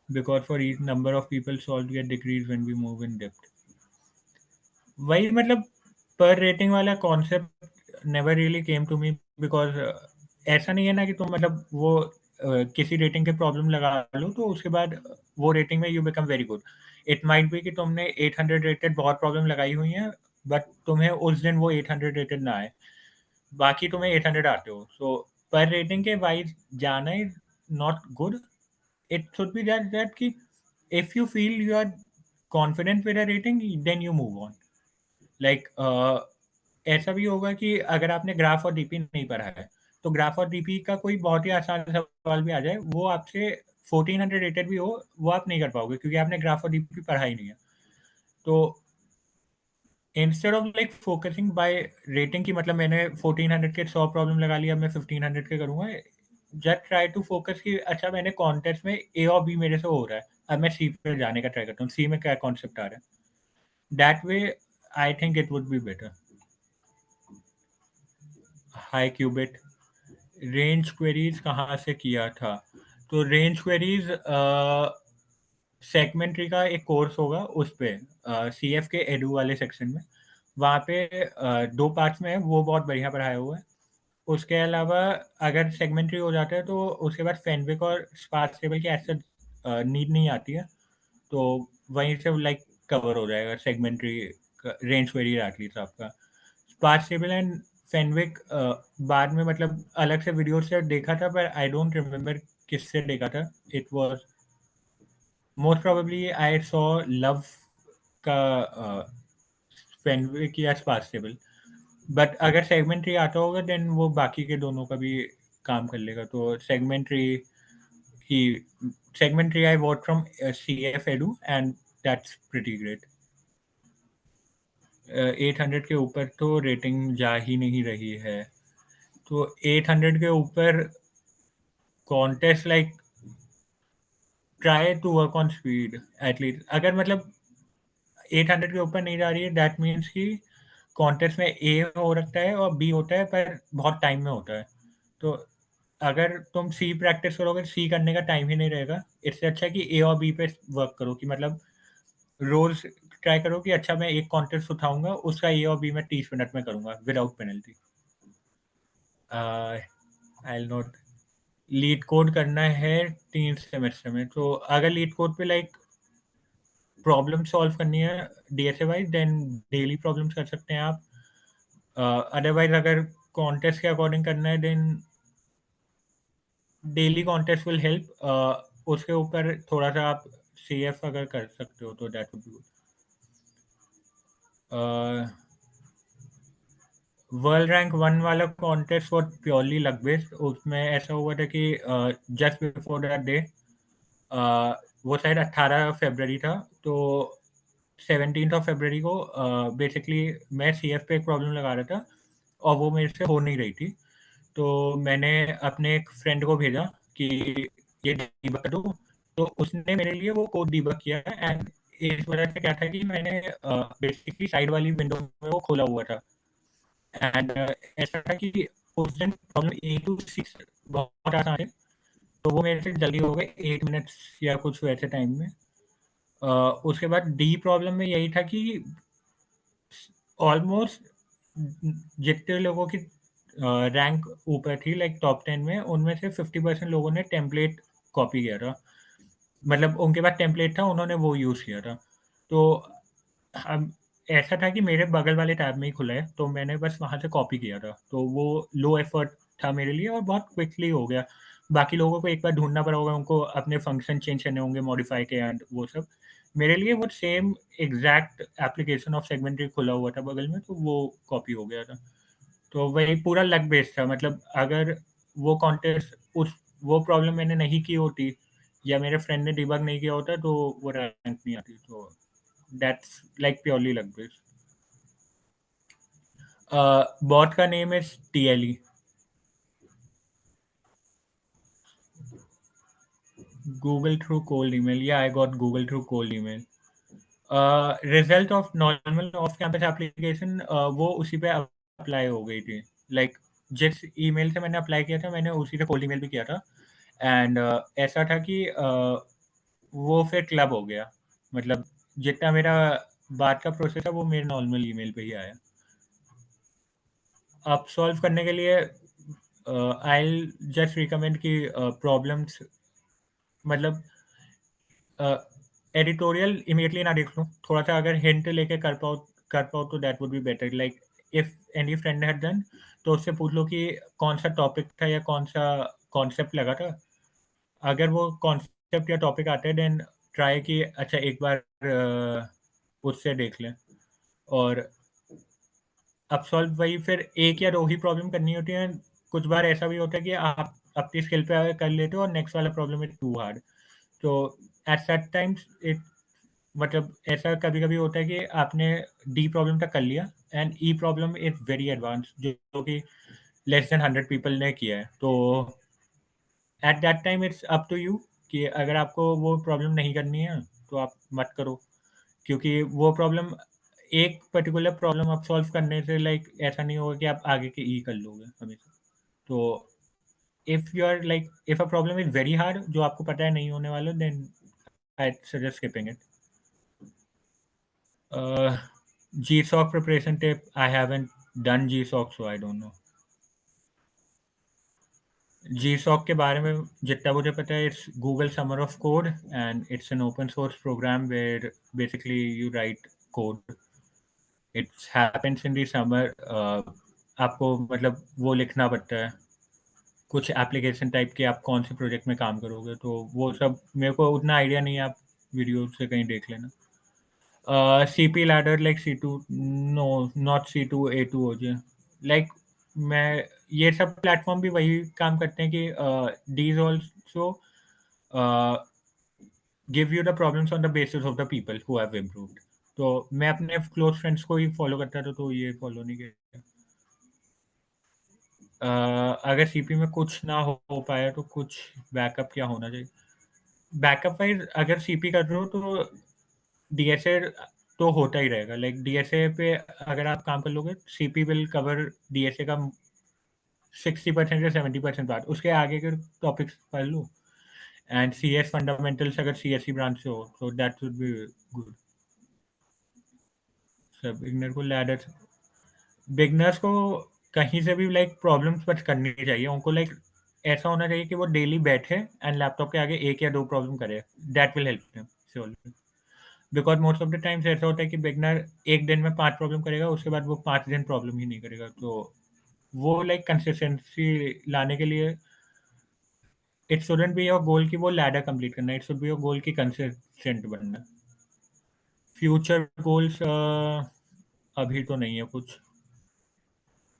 Because for each number of people solved get decreased when we move in depth. वही मतलब पर rating वाला concept never really came to me, because ऐसा नहीं है ना कि तुम मतलब वो किसी रेटिंग के प्रॉब्लम लगा लो तो उसके बाद वो रेटिंग में you become very good. It might B कि तुमने 800 रेटेड बहुत प्रॉब्लम लगाई हुई है, बट तुम्हें उस दिन वो 800 रेटेड ना आए, बाकी तुम्हें 800 आते हो। सो पर रेटिंग के वाइज जाना is not good. It should be that कि if you feel you are confident with a rating, then you move on. Like ऐसा भी होगा कि अगर आपने ग्राफ और डीपी नहीं पढ़ा है, तो ग्राफ और डीपी का कोई बहुत ही आसान सवाल भी आ जाए, वो आपसे 1400 रेटेड भी हो, वो आप नहीं कर पाओगे क्योंकि आपने ग्राफ और डीपी पढ़ा ही नहीं है। तो instead of like focusing by rating की, मतलब मैंने 1400 के 100 प्रॉब्लम लगा लिया, मैं 1500 के करूंगा। जस्ट ट्राई टू फोकस कि अच्छा मैंने कॉन्टेस्ट में ए और बी मेरे से हो रहा है, अब मैं सी पे जाने का ट्राई करता हूँ, सी में क्या कॉन्सेप्ट आ रहा है। That way I think it would be better. Hi qubit, range queries कहाँ से किया था? तो रेंज क्वेरीज सेगमेंट्री का एक कोर्स होगा, उस पे सी एफ के एडू वाले सेक्शन में, वहाँ पे 2 पार्ट्स में है, वो बहुत बढ़िया पढ़ाया हुआ है। उसके अलावा अगर सेगमेंट्री हो जाता है तो उसके बाद फेनविक और स्पार्स टेबल की ऐसे नीड नहीं आती है, तो वहीं से लाइक कवर हो जाएगा सेगमेंट्री रेंज क्वेरी एटलीस्ट आपका। स्पार्स टेबल एंड फेनविक बाद में मतलब अलग से वीडियो से देखा था, पर आई डोंट रिमेम्बर किससे देखा था। It was most probably I saw love का फेनविक या स्पार्स टेबल। बट अगर सेगमेंट्री आता होगा देन वो बाकी के दोनों का भी काम कर लेगा। तो सेगमेंट्री ही, segment tree I what from C F edu and that's pretty great. 800 के ऊपर तो रेटिंग जा ही नहीं रही है, तो 800 के ऊपर contest like try to work on speed at least. अगर मतलब 800 के ऊपर नहीं जा रही है, दैट मीन्स कि कॉन्टेस्ट में ए हो रखता है और बी होता है, पर बहुत टाइम में होता है। तो अगर तुम सी प्रैक्टिस करोगे, सी करने का टाइम ही नहीं रहेगा। इससे अच्छा है कि ए और बी पे वर्क करो, कि मतलब रोज ट्राई करो कि अच्छा मैं एक कॉन्टेस्ट उठाऊंगा, उसका ए और बी मैं 30 मिनट में करूंगा without penalty. I note, LeetCode करना है 3 सेमेस्टर में, तो अगर लीड कोड पे लाइक प्रॉब्लम सॉल्व करनी है DSA wise, then daily problems कर सकते हैं आप। अदरवाइज अगर कॉन्टेस्ट के अकॉर्डिंग करना है, then daily contest will help. उसके ऊपर थोड़ा सा आप सी एफ अगर कर सकते हो तो that would be good. World rank 1 वाला contest was purely luck based. उसमें ऐसा हुआ था कि जस्ट बिफोर दैट डे, वो शायद 18 फरवरी था, तो 17 फरवरी को बेसिकली मैं सी एफ पे एक प्रॉब्लम लगा रहा था और वो मेरे से हो नहीं रही थी। तो मैंने अपने एक फ्रेंड को भेजा कि ये डीबग कर दो, तो उसने मेरे लिए वो कोड डीबग किया एंड इस वजह से क्या था कि मैंने बेसिकली साइड वाली विंडो में वो खोला हुआ था एंड ऐसा था कि उस दिन प्रॉब्लम 8 to 6 बहुत आसान है, तो वो मेरे से जल्दी हो गए 8 मिनट्स या कुछ वैसे टाइम में। उसके बाद डी प्रॉब्लम में यही था कि ऑलमोस्ट जितने लोगों की रैंक ऊपर थी लाइक टॉप 10 में, उनमें से 50% लोगों ने टेम्पलेट कॉपी किया था। मतलब उनके पास टेम्पलेट था, उन्होंने वो यूज़ किया था। तो अब ऐसा था कि मेरे बगल वाले टैब में ही खुला है, तो मैंने बस वहाँ से कॉपी किया था। तो वो लो एफर्ट था मेरे लिए और बहुत क्विकली हो गया। बाकी लोगों को एक बार ढूँढना पड़ा होगा, उनको अपने फंक्शन चेंज करने होंगे, मॉडिफ़ाई के एंड वो सब। मेरे लिए वो सेम एग्ज़ैक्ट एप्लीकेशन ऑफ सेगमेंटरी खुला हुआ था बगल में, तो वो कॉपी हो गया था। तो वही पूरा लक बेस्ड था। मतलब अगर वो कॉन्टेस्ट उस वो प्रॉब्लम मैंने नहीं की होती या मेरे फ्रेंड ने डिबग नहीं किया होता, तो वो रैंक नहीं आती। तो that's like purely luck based. Bot का name is TLE। Google through cold email. Yeah, I got Google through cold email. Result of normal off campus application वो उसी पे अप्लाई हो गई थी। लाइक जिस ईमेल से मैंने अप्लाई किया था, मैंने उसी से कोल्ड ईमेल भी किया था। एंड ऐसा था कि वो फिर क्लब हो गया। मतलब जितना मेरा बात का प्रोसेस है वो मेरे नॉर्मल ईमेल पे ही आया। अब सॉल्व करने के लिए आई जस्ट रिकमेंड कि प्रॉब्लम्स मतलब एडिटोरियल इमीडिएटली ना देख लूँ, थोड़ा-सा अगर हिंट लेके कर पाओ तो that would be better. Like if any friend had done, तो उससे पूछ लो कि कौन-सा टॉपिक था या कौन-सा कॉन्सेप्ट लगा था। अगर वो कॉन्सेप्ट या टॉपिक आता है देन ट्राई कि अच्छा एक बार उससे देख लें। और अब सॉल्व वही फिर 1 या 2 ही प्रॉब्लम करनी होती है। कुछ बार ऐसा भी होता है कि आप अपनी स्किल पे कर लेते हो और नेक्स्ट वाला प्रॉब्लम इज़ टू हार्ड। तो एट सच टाइम्स इट मतलब ऐसा कभी-कभी होता है कि आपने डी प्रॉब्लम तक कर लिया and E problem is very advance जो कि लेस देन 100 पीपल ने किया है। तो at that time it's up to you कि अगर आपको वो प्रॉब्लम नहीं करनी है, तो आप मत करो। क्योंकि वो प्रॉब्लम एक पर्टिकुलर प्रॉब्लम आप सॉल्व करने से लाइक ऐसा नहीं होगा कि आप आगे के ई कर लोगे हमेशा। तो if you are like if a problem is very hard जो आपको पता है नहीं होने वाला, then I suggest skipping it. GSOC preparation tip. I haven't done GSOC, so I don't know. GSOC के बारे में जितना मुझे पता है, it's Google Summer of Code and it's an open source program where basically you write code. It happens in the summer. आपको मतलब वो लिखना पड़ता है कुछ एप्लीकेशन टाइप के, आप कौन से प्रोजेक्ट में काम करोगे, तो वो सब मेरे को उतना आइडिया नहीं है, आप वीडियो से कहीं देख लेना। CP ladder like C2, no not C2 A2 हो जाए। लाइक मैं ये सब प्लेटफॉर्म भी वही काम करते हैं कि these also give you the problems on the basis of the people who have improved. तो मैं अपने क्लोज फ्रेंड्स को ही फॉलो करता था, तो ये फॉलो नहीं किया। अगर सीपी में कुछ ना हो पाया तो कुछ बैकअप क्या होना चाहिए? बैकअप वाइज अगर सीपी कर रहे हो तो डीएसए तो होता ही रहेगा। लाइक डीएसए पे अगर आप काम कर लोगे, सीपी विल कवर डीएसए का 60% या 70% पार्ट। उसके आगे के टॉपिक्स पढ़ लो एंड सीएस फंडामेंटल्स अगर सीएससी ब्रांच से हो तो दैट वुड बी गुड। सब बिगनर को लैडर बिगनर्स को कहीं से भी लाइक प्रॉब्लम्स बस करनी चाहिए उनको। लाइक ऐसा होना चाहिए कि वो डेली बैठे एंड लैपटॉप के आगे 1 या 2 प्रॉब्लम करे। That will help them surely. Because most of the times ऐसा होता है कि बिगिनर 1 दिन में 5 प्रॉब्लम करेगा, उसके बाद वो 5 दिन प्रॉब्लम ही नहीं करेगा। तो वो लाइक कंसिस्टेंसी लाने के लिए it shouldn't be your goal कि वो लैडर कंप्लीट करना है, it should be your goal कि कंसिस्टेंट बनना। फ्यूचर गोल्स अभी तो नहीं है कुछ।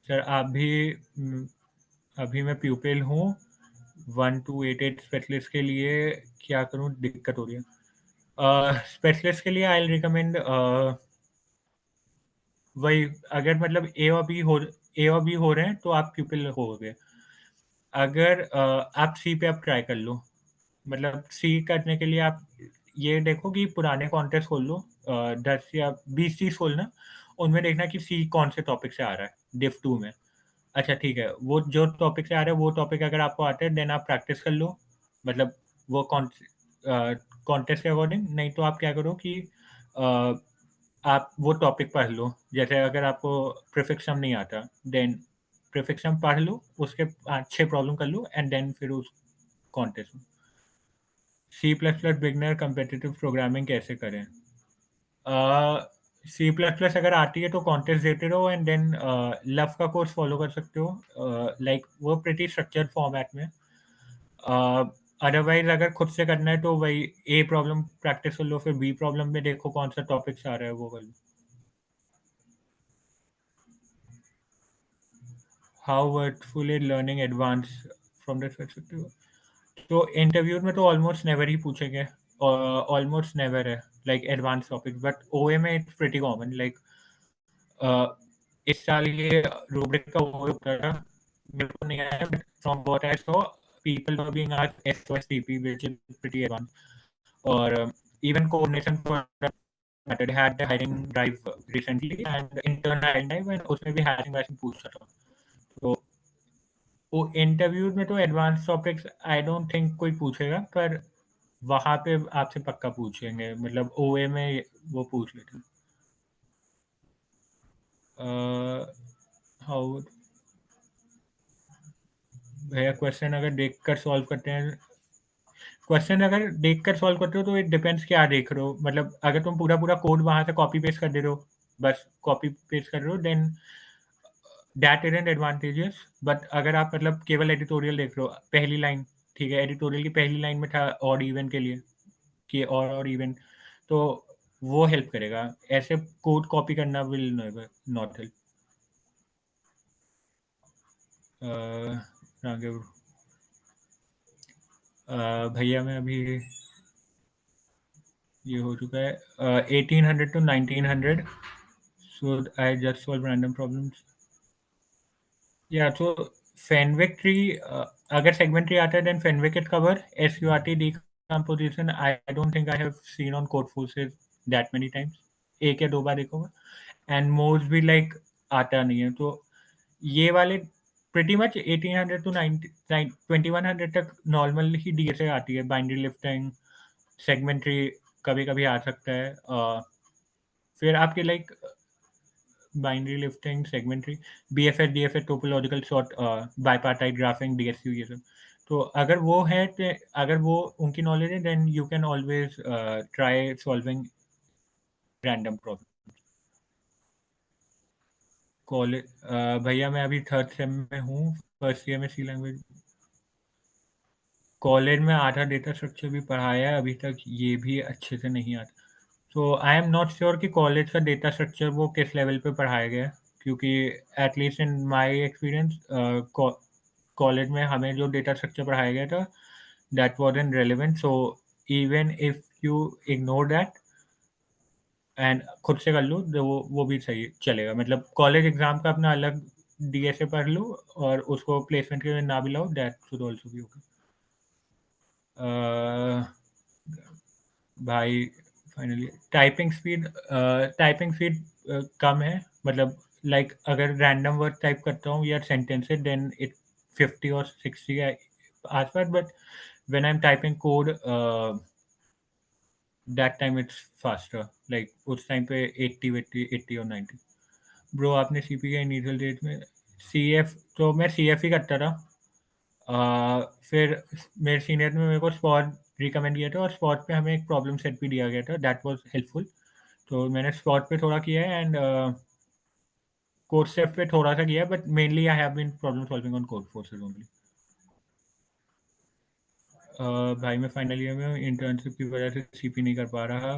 सर आप भी अभी मैं प्यूपिल हूँ 1288 स्पेशलिस्ट के लिए। क्या करूँ, दिक्कत हो रही है। स्पेशलिस्ट के लिए आई रिकमेंड वही, अगर मतलब ए और बी हो रहे हैं तो आप प्यूपिल हो गए। अगर आप सी पे आप ट्राई कर लो। मतलब सी करने के लिए आप ये देखो कि पुराने कॉन्टेस्ट खोल लो, 10 या 20 चीज़ खोलना, उनमें देखना कि सी कौन से टॉपिक से आ रहा है डिव 2 में। अच्छा ठीक है, वो जो टॉपिक से आ रहा है वो टॉपिक अगर आपको आता है देन आप प्रैक्टिस कर लो, मतलब वो कॉन्टेस्ट के अकॉर्डिंग। नहीं तो आप क्या करो कि अ, आप वो टॉपिक पढ़ लो। जैसे अगर आपको प्रीफिक्स सम नहीं आता देन प्रीफिक्स सम पढ़ लो, उसके 5-6 प्रॉब्लम कर लो एंड देन फिर उस कॉन्टेस्ट में। C plus plus beginner competitive programming कैसे करें? सी प्लस प्लस अगर आती है तो कॉन्टेस्ट देते रहो एंड देन लव का कोर्स फॉलो कर सकते हो, लाइक वो प्रिटी स्ट्रक्चर्ड फॉर्मेट में। अदरवाइज अगर खुद से करना है तो वही ए प्रॉब्लम प्रैक्टिस कर लो, फिर बी प्रॉब्लम में देखो कौन सा टॉपिक्स आ रहा है वो कर लो। How worthful is learning advance from this perspective? तो इंटरव्यू में तो ऑलमोस्ट नेवर ही पूछेंगे, ऑलमोस्ट नेवर है like advance topic, but OA में इट्स प्रिटी कॉमन। लाइक इस साल ये रूब्रिक का वो होता था, मेरे को नहीं आया but from what I saw people were being asked SOS DP which is pretty advance. और even coordination for matter had the hiring drive recently and intern hiring drive, and उसमें भी हायरिंग वैसे पूछता था। तो वो इंटरव्यू में तो advance topics I don't think कोई पूछेगा, पर वहाँ पे आपसे पक्का पूछेंगे, मतलब ओए में वो पूछ लेते हैं। हाउ भैया क्वेश्चन अगर देखकर सॉल्व करते हैं, क्वेश्चन अगर देखकर सॉल्व करते हो तो इट डिपेंड्स क्या देख रहे हो। मतलब अगर तुम पूरा पूरा कोड वहां से कॉपी पेस्ट कर दे रहे हो, बस कॉपी पेस्ट कर रहे हो, then that is an advantages. But अगर आप मतलब केवल एडिटोरियल देख रहे हो, पहली लाइन, ठीक है, एडिटोरियल की पहली लाइन में था ऑड इवन के लिए कि और इवन, तो वो हेल्प करेगा। ऐसे कोड कॉपी करना विल नेवर नॉट हेल्प। भैया मैं अभी ये हो चुका है 1800 to 1900, so I just solve random problems. Yeah, so Fenwick tree, अगर segment tree आता है then Fenwick it cover SURT decomposition. I don't think I have seen on code forces that many times. एक या दो बार देखा होगा, and Moz भी like आता नहीं है। तो ये वाले pretty much 1800 to 2100 तक नॉर्मल ही DSA आती है। बाइनरी लिफ्टिंग, सेगमेंट्री कभी कभी आ सकता है, फिर आपके like binary lifting, segment tree, BFS, DFS, topological sort, bipartite graphic, DSU, ये सब। तो अगर वो है तो अगर वो उनकी नॉलेज है then you can always try solving random problem. College भैया मैं अभी थर्ड सेम में हूँ, फर्स्ट ईयर में सी लैंग्वेज। कॉलेज में आधा डेटा स्ट्रक्चर भी पढ़ाया है अभी तक, ये भी अच्छे से नहीं आता। तो आई एम नॉट श्योर कि कॉलेज का डेटा स्ट्रक्चर वो किस लेवल पे पढ़ाया गया है, क्योंकि at least in my experience college में हमें जो डेटा स्ट्रक्चर पढ़ाया गया था that was in relevant. So even if you ignore that and खुद से कर लो तो वो भी सही चलेगा। मतलब कॉलेज एग्जाम का अपना अलग डीएसए पढ़ लो और उसको प्लेसमेंट के लिए ना भी लाओ, that should also be okay. भाई फाइनली टाइपिंग स्पीड कम है, मतलब लाइक अगर रैंडम वर्ड टाइप करता हूँ या सेंटेंसेस देन इट 50 और 60 के आसपास, but when I am typing code that time it's faster, like उस टाइम पे 80 और 90। ब्रो आपने सीपी का इनिशियल डेट में सीएफ, तो मैं सीएफ ही करता था। फिर मेरे सीनियर ने मेरे को स्पॉट रिकमेंड किया था और स्पॉट पे हमें एक प्रॉब्लम सेट भी दिया गया था, दैट वाज हेल्पफुल। तो मैंने स्पॉट पे थोड़ा किया है एंड कोड सेफ पे थोड़ा सा किया है, but mainly I have been problem solving on Codeforces only. भाई मैं फाइनल ईयर में हूँ, इंटर्नशिप की वजह से सीपी नहीं कर पा रहा।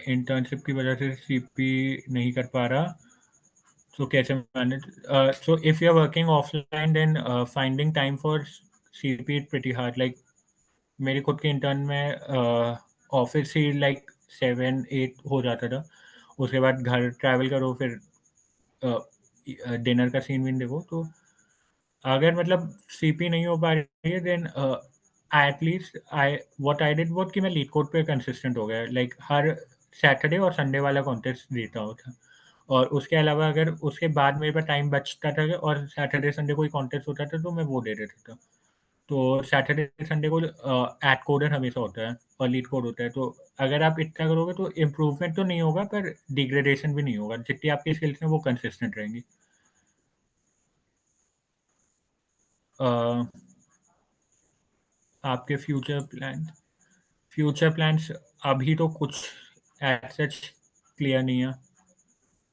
इंटर्नशिप की वजह से सीपी नहीं कर पा रहा, so कैसे manage? So if you're working offline then finding time for CP is pretty hard. Like मेरी खुद के इंटर्न में ऑफिस ही लाइक 7-8 हो जाता था, उसके बाद घर ट्रैवल करो, फिर डिनर का सीन भी देखो। तो अगर मतलब सीपी नहीं हो पा रही है then at least I what I did what कि मैं लीड कोड पे कंसिस्टेंट हो गया, लाइक हर सैटरडे और संडे वाला कॉन्टेस्ट देता हूँ था। और उसके अलावा अगर उसके बाद मेरे पास टाइम बचता था और सैटरडे संडे कोई कॉन्टेस्ट होता था तो मैं वो दे देता था। तो सैटरडे संडे को एट कोडर हमेशा होता है और लीड कोड होता है। तो अगर आप इतना करोगे तो इम्प्रूवमेंट तो नहीं होगा पर डिग्रेडेशन भी नहीं होगा, जितनी आपकी स्किल्स हैं वो कंसिस्टेंट रहेंगी। अ, आपके फ्यूचर प्लान्स अभी तो कुछ एज सच क्लियर नहीं है।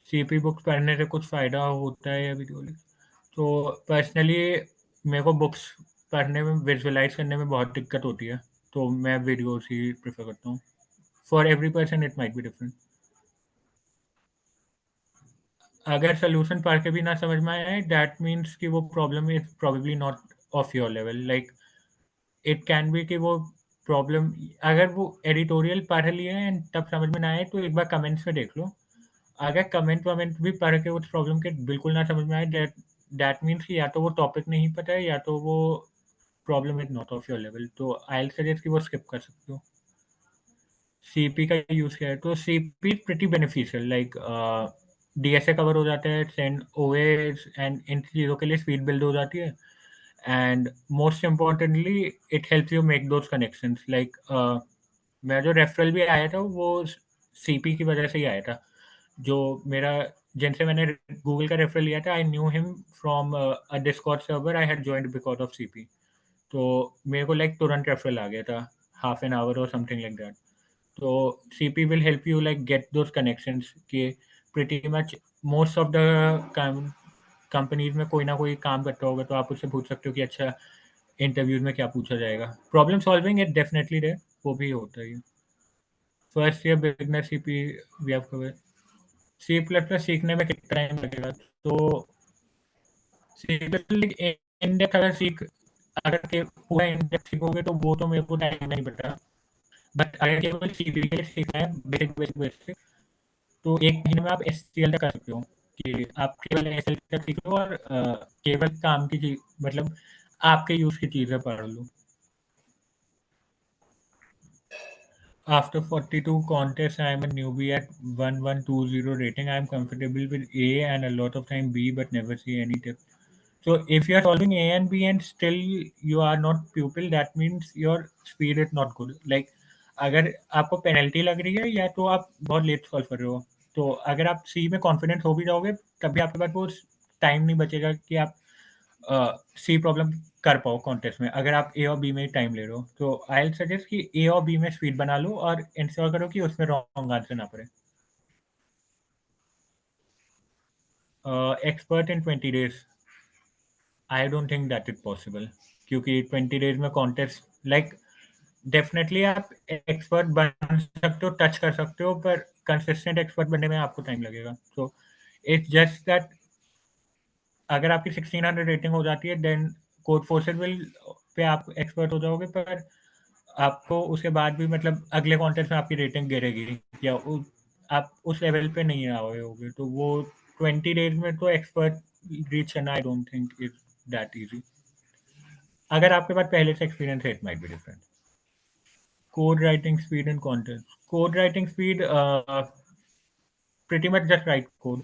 सीपी बुक्स पढ़ने से कुछ फ़ायदा होता है या वीडियो तो पर्सनली मेरे को बुक्स पढ़ने में विजुअलाइज करने में बहुत दिक्कत होती है, तो मैं वीडियोस ही प्रेफर करता हूँ। For every person it might be different. अगर सोल्यूशन पढ़ के भी ना समझ में आए दैट मीन्स कि वो problem is probably not of your level. Like it can be कि वो प्रॉब्लम, अगर वो एडिटोरियल पढ़ लिए हैं एंड तब समझ में ना आए तो एक बार कमेंट्स में देख लो। अगर कमेंट वमेंट भी पढ़ के उस प्रॉब्लम के बिल्कुल ना समझ में आए दैट दैट मीन्स कि या तो वो टॉपिक नहीं पता है या तो वो problem is not of your level, तो आई विल सजेस्ट कि वो स्किप कर सकते हो। सीपी का यूज़ किया है तो CP pretty beneficial, like DSA cover हो जाता है, सेंड ओएस एंड इन चीज़ों के लिए स्पीड बिल्ड हो जाती है। And most importantly it helps you make those connections. Like मेरा जो रेफरल भी आया था वो सीपी की वजह से ही आया था। जो मेरा जिनसे मैंने गूगल का रेफरल लिया था I knew him from a Discord server I had joined because of CP. तो मेरे को लाइक तुरंत रेफरल आ गया था, हाफ एन आवर और समथिंग लाइक दैट। तो CP will help you like get those connections कि pretty much most of the companies में कोई ना कोई काम करता होगा, तो आप उससे पूछ सकते हो कि अच्छा इंटरव्यूज में क्या पूछा जाएगा। प्रॉब्लम सॉल्विंग इट डेफिनेटली रहे, वो भी होता है। First year beginner CP we have cover. C plus plus सीखने में कितना टाइम लगेगा? तो सी प्लस इंडेक्स अगर अगर पूरा इंडेक्स सीखोगे तो वो तो मेरे को टाइम नहीं पड़ता। बट अगर केवल सीपी के लिए सीखना है बेसिक बेसिक बेसिक, तो 1 महीने में आप एससीएल तक कर सकते हो कि आप केवल एसएल तक सीख लो और केवल काम की चीज़ मतलब आपके यूज़ की चीज़ें पढ़ लो। After 42 contests, I am a newbie at 1120 rating. I am comfortable with A and a lot of time B, but never see any tips. So if you are solving A and B and still you are not pupil, that means your speed is not good. Like अगर आपको penalty लग रही है या तो आप बहुत let solve कर रहे हो, तो अगर आप सी में कॉन्फिडेंट हो भी जाओगे तभी आपके पास वो टाइम नहीं बचेगा कि आप सी प्रॉब्लम कर पाओ कॉन्टेस्ट में, अगर आप ए और बी में ही टाइम ले रहे हो। तो आई विल सजेस्ट कि ए और बी में स्पीड बना लो और इंश्योर करो कि उसमें रॉन्ग आंसर ना पड़े। Expert in 20 days, I don't think that is possible, क्योंकि 20 days में कॉन्टेस्ट लाइक डेफिनेटली आप एक्सपर्ट बन सकते हो, टच कर सकते हो, पर कंसिस्टेंट एक्सपर्ट बनने में आपको टाइम लगेगा। तो इट्स जस्ट दैट अगर आपकी 1600 रेटिंग हो जाती है then code forces will pay आप एक्सपर्ट हो जाओगे, पर आपको उसके बाद भी मतलब अगले कॉन्टेस्ट में आपकी रेटिंग गिरेगी या आप उस लेवल पे नहीं आए होगे, तो वो 20 days में तो एक्सपर्ट रीच करना आई don't think is that easy. अगर आपके पास पहले से एक्सपीरियंस है it might be different. Code writing speed and contest, code writing speed pretty much just right code,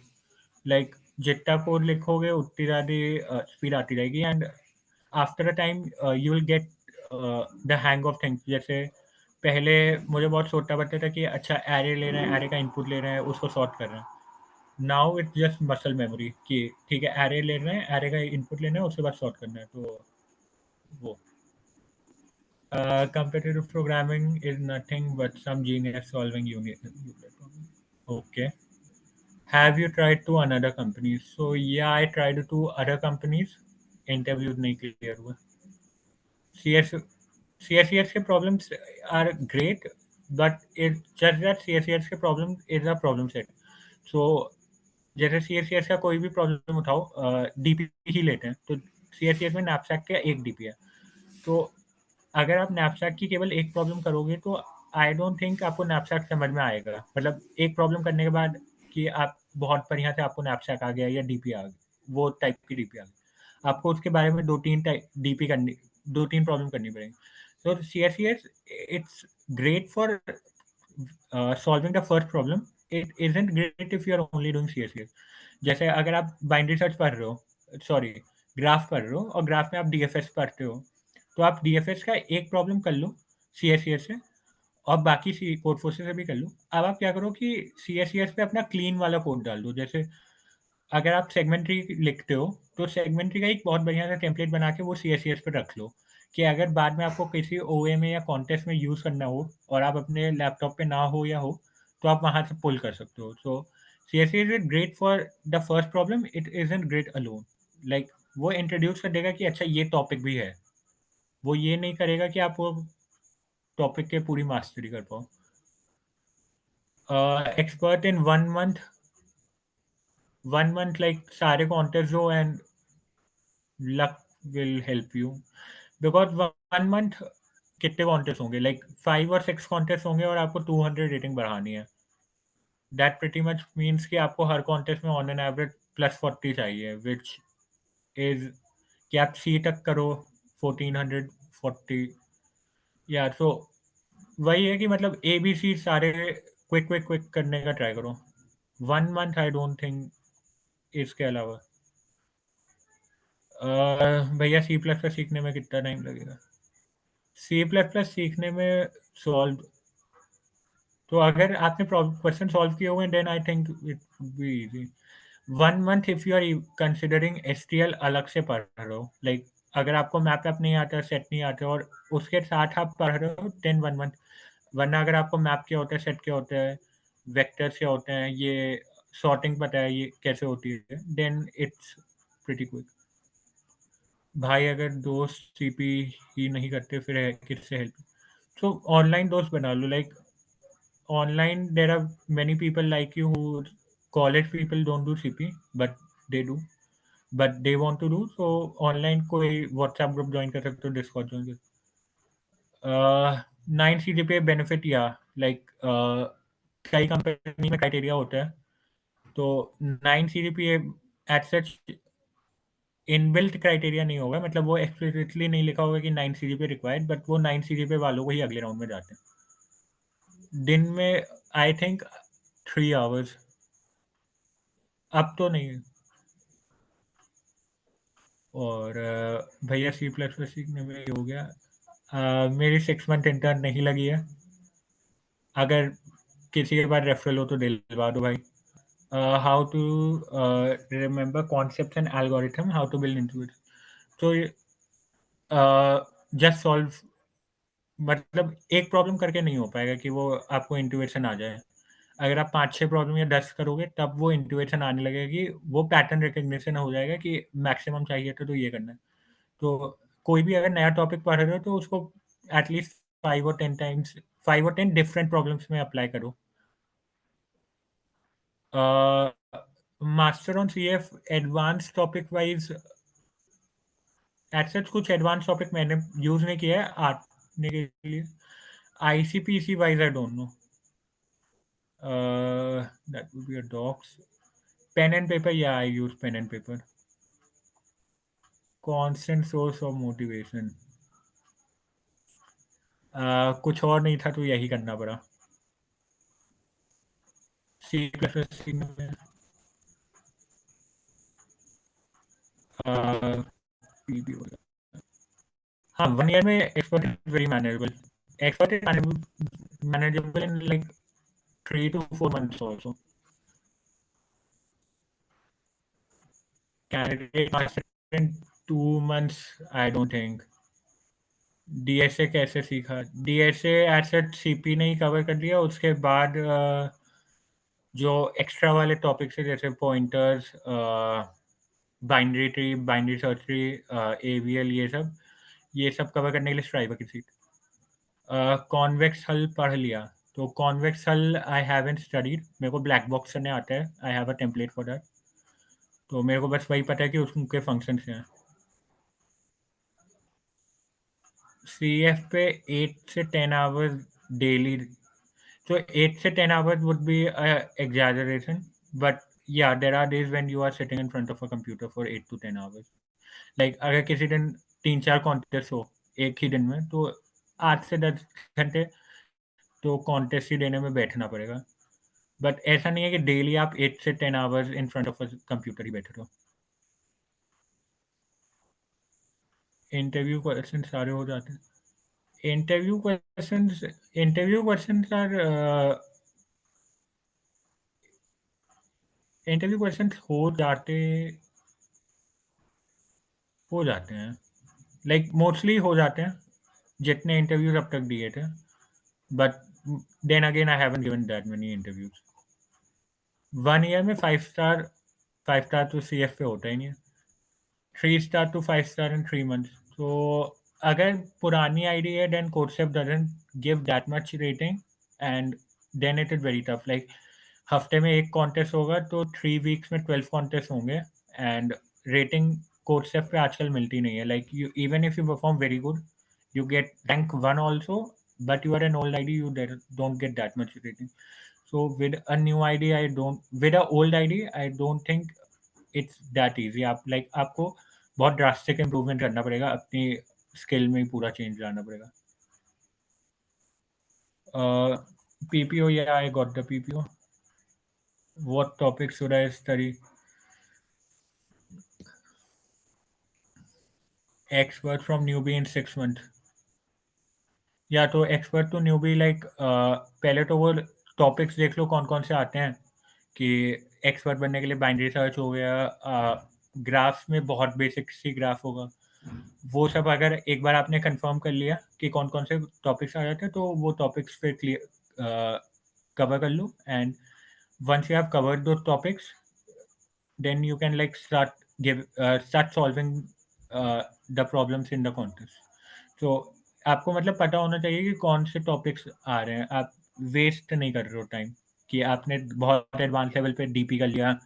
like जितना कोड लिखोगे उतनी ज़्यादा स्पीड आती रहेगी and after a time you will get the hang of things. जैसे पहले मुझे बहुत सोचना पड़ता था कि अच्छा एरे ले रहे हैं, एरे का इनपुट ले रहे हैं, उसको सॉर्ट कर रहे हैं। Now it's just muscle memory कि ठीक है एरे ले रहे हैं, एरे का इनपुट लेना है, उसके बाद सॉर्ट करना है, तो वो competitive programming is nothing but some genius solving unit. Okay. Have you tried to another companies? So yeah, I tried to other companies. Interviews नहीं clear हुआ। CS CSES के problems are great, but it's just that CSES के problem is a problem set. So जैसे CSES का कोई भी problem उठाओ, DP ही लेते हैं, तो CSES में नैपसैक का एक डीपी है। तो अगर आप नैपसैक की केवल एक प्रॉब्लम करोगे तो आई डोंट थिंक आपको नैपसैक समझ में आएगा। मतलब एक प्रॉब्लम करने के बाद कि आप बहुत बढ़िया से आपको नैपसैक आ गया या डीपी आ गई, वो टाइप की डीपी आ गई, आपको उसके बारे में 2-3 टाइप डीपी करनी, 2-3 प्रॉब्लम करनी पड़ेगी। So CSES, it's great for solving the first problem. It isn't great if you are only doing CSES. जैसे अगर आप बाइनरी सर्च पढ़ रहे हो, सॉरी, ग्राफ पढ़ रहे हो और ग्राफ में आप डीएफएस पढ़ते हो, तो आप डीएफएस का एक प्रॉब्लम कर लो सीएससीएस से और बाकी सी कोड फोर्सेस से भी कर लो। अब आप क्या करो कि सीएससीएस पे अपना क्लीन वाला कोड डाल दो। जैसे अगर आप सेगमेंट्री लिखते हो, तो सेगमेंट्री का एक बहुत बढ़िया सा टेम्पलेट बना के वो सीएससीएस पे रख लो कि अगर बाद में आपको किसी ओए में या कॉन्टेस्ट में यूज़ करना हो और आप अपने लैपटॉप पे ना हो या हो, तो आप वहाँ से पुल कर सकते हो। So CSES is great for the first problem, it isn't great alone. Like वो इंट्रोड्यूस कर देगा कि अच्छा ये टॉपिक भी है। वो ये नहीं करेगा कि आप वो टॉपिक के पूरी मास्टरी कर पाओ। Expert in 1 month, 1 month like सारे कॉन्टेस्ट हो and luck will help you because 1 month कितने कॉन्टेस्ट होंगे, लाइक 5 और 6 कॉन्टेस्ट होंगे और आपको 200 रेटिंग बढ़ानी है। दैट प्रीटी मच मीन्स कि आपको हर कॉन्टेस्ट में ऑन एन एवरेज +40 चाहिए, विच इज कि आप सी तक करो 1440। या तो वही है कि मतलब ए बी सी सारे क्विक क्विक क्विक करने का ट्राई करो। 1 मंथ आई डोंट थिंक। इसके अलावा भैया सी प्लस प्लस सीखने में कितना टाइम लगेगा? सी प्लस प्लस सीखने में सॉल्व, तो अगर आपने क्वेश्चन सॉल्व किए हुए then I think it would be easy. 1 month if you are considering STL अलग से पढ़ रहे हो, लाइक अगर आपको मैप ऐप नहीं आता, सेट नहीं आता और उसके साथ आप पढ़ रहे हो, देन 1 मंथ। वरना अगर आपको मैप क्या होता है, सेट क्या होता है, वेक्टर्स क्या होते हैं, ये सॉर्टिंग पता है ये कैसे होती है, देन इट्स प्रिटी क्विक। भाई अगर दोस्त सीपी ही नहीं करते फिर किससे हेल्प? सो ऑनलाइन दोस्त बना लो। Like online there are many people like you who college people don't do CP but they do, but they want to do, so online कोई WhatsApp ग्रुप ज्वाइन कर सकते हो, डिस्कॉर्ड ज्वाइन कर। 9 CGPA benefit या like कई company में criteria होता है, तो 9 CGPA at such inbuilt criteria नहीं होगा, मतलब वो एक्सप्लिसिटली नहीं लिखा होगा कि 9 CGPA रिक्वायर्ड, बट वो 9 CGPA वालों को ही अगले राउंड में जाते हैं। दिन में आई थिंक 3 आवर्स, अब तो नहीं। और भैया सी प्लस प्लस सीखने में ये हो गया। मेरी 6 मंथ इंटर्न नहीं लगी है, अगर किसी के बाद रेफरल हो तो दिलवा दो भाई। How to remember concept and algorithm, how to build into it. तो जस्ट सॉल्व, मतलब एक प्रॉब्लम करके नहीं हो पाएगा कि वो आपको इंट्यूएशन आ जाए। अगर आप 5-6 प्रॉब्लम या 10 करोगे तब वो इंट्यूएशन आने लगेगा कि वो पैटर्न रिकग्निशन हो जाएगा कि मैक्सिमम चाहिए तो ये करना है। तो कोई भी अगर नया टॉपिक पढ़ रहे हो तो उसको एटलीस्ट 5 और 10 टाइम्स, 5 और 10 डिफरेंट प्रॉब्लम्स में अप्लाई करो। Master on C F advance topic wise at such कुछ एडवांस टॉपिक मैंने यूज नहीं किया है आने के लिए। ICPC wise I don't know, that would be a docs. Pen and paper, या I use pen and paper. Constant source of motivation, कुछ और नहीं था तो यही करना पड़ा। सी प्लस प्लस सीखने में पीबी हो गया। हाँ, 1 ईयर में expert is very manageable. Expert is manageable in like 3 to 4 months also. Candidate master in 2 months, I don't think. DSA कैसे सीखा? डीएसए एज सच सीपी ने ही कवर कर दिया, उसके बाद जो एक्स्ट्रा वाले टॉपिक्स है जैसे pointers, binary tree, binary search tree, AVL, ये सब कवर करने के लिए स्ट्राइवर की सीट। कॉन्वेक्स हल पढ़ लिया, तो कॉन्वेक्स हल आई हैवंट स्टडीड, मेरे को ब्लैक बॉक्स करने आता है, I have a template for that. तो मेरे को बस वही पता है कि उसके फंक्शंस हैं। सी एफ पे 8 से 10 आवर्स डेली, so 8 से 10 hours would be a exaggeration, but yeah, there are days when you are sitting in front of a computer for 8 to 10 hours. Like अगर किसी दिन 3-4 कॉन्टेस्ट हो एक ही दिन में, तो 8 से 10 घंटे तो कॉन्टेस्ट ही देने में बैठना पड़ेगा। बट ऐसा नहीं है कि डेली आप 8 से 10 hours in front of a computer ही बैठे रहो। इंटरव्यू क्वेश्चन सारे हो जाते हैं। इंटरव्यू क्वेश्चंस हो जाते हैं, लाइक मोस्टली हो जाते हैं, जितने इंटरव्यूज अब तक दिए थे। But then again I haven't given that many interviews. 1 year में 5 स्टार तो CF पे होता ही नहीं है। 3 star to 5 star in 3 months. So अगर पुरानी आईडी है then Coursera doesn't give that much rating and then it is very tough. Like हफ्ते में एक कॉन्टेस्ट होगा तो 3 वीक्स में 12 कॉन्टेस्ट होंगे एंड रेटिंग Coursera पे आजकल मिलती नहीं है। Like you even if you perform very good you get rank 1 also, but you are an old ID, you don't get that much rating. So with a new ID, with a old ID, I don't think it's that easy. आप like आपको बहुत drastic improvement करना पड़ेगा, अपनी skill में ही पूरा change लाना पड़ेगा। PPO, yeah, I got the PPO. What topics should I study? Expert from newbie in 6 months. या तो एक्सपर्ट टू न्यूबी लाइक पहले तो वो टॉपिक्स देख लो कौन कौन से आते हैं कि एक्सपर्ट बनने के लिए बाइनरी सर्च हो गया, ग्राफ्स में बहुत बेसिक सी ग्राफ होगा। वो सब अगर एक बार आपने कंफर्म कर लिया कि कौन कौन से टॉपिक्स आ जाते हैं तो वो टॉपिक्स फिर क्लियर कवर कर लो and once you have covered those topics then you can like start solving the problems in the contest. तो आपको मतलब पता होना चाहिए कि कौन से टॉपिक्स आ रहे हैं। आप वेस्ट नहीं कर रहे हो टाइम कि आपने बहुत एडवांस लेवल पे डीपी कर लिया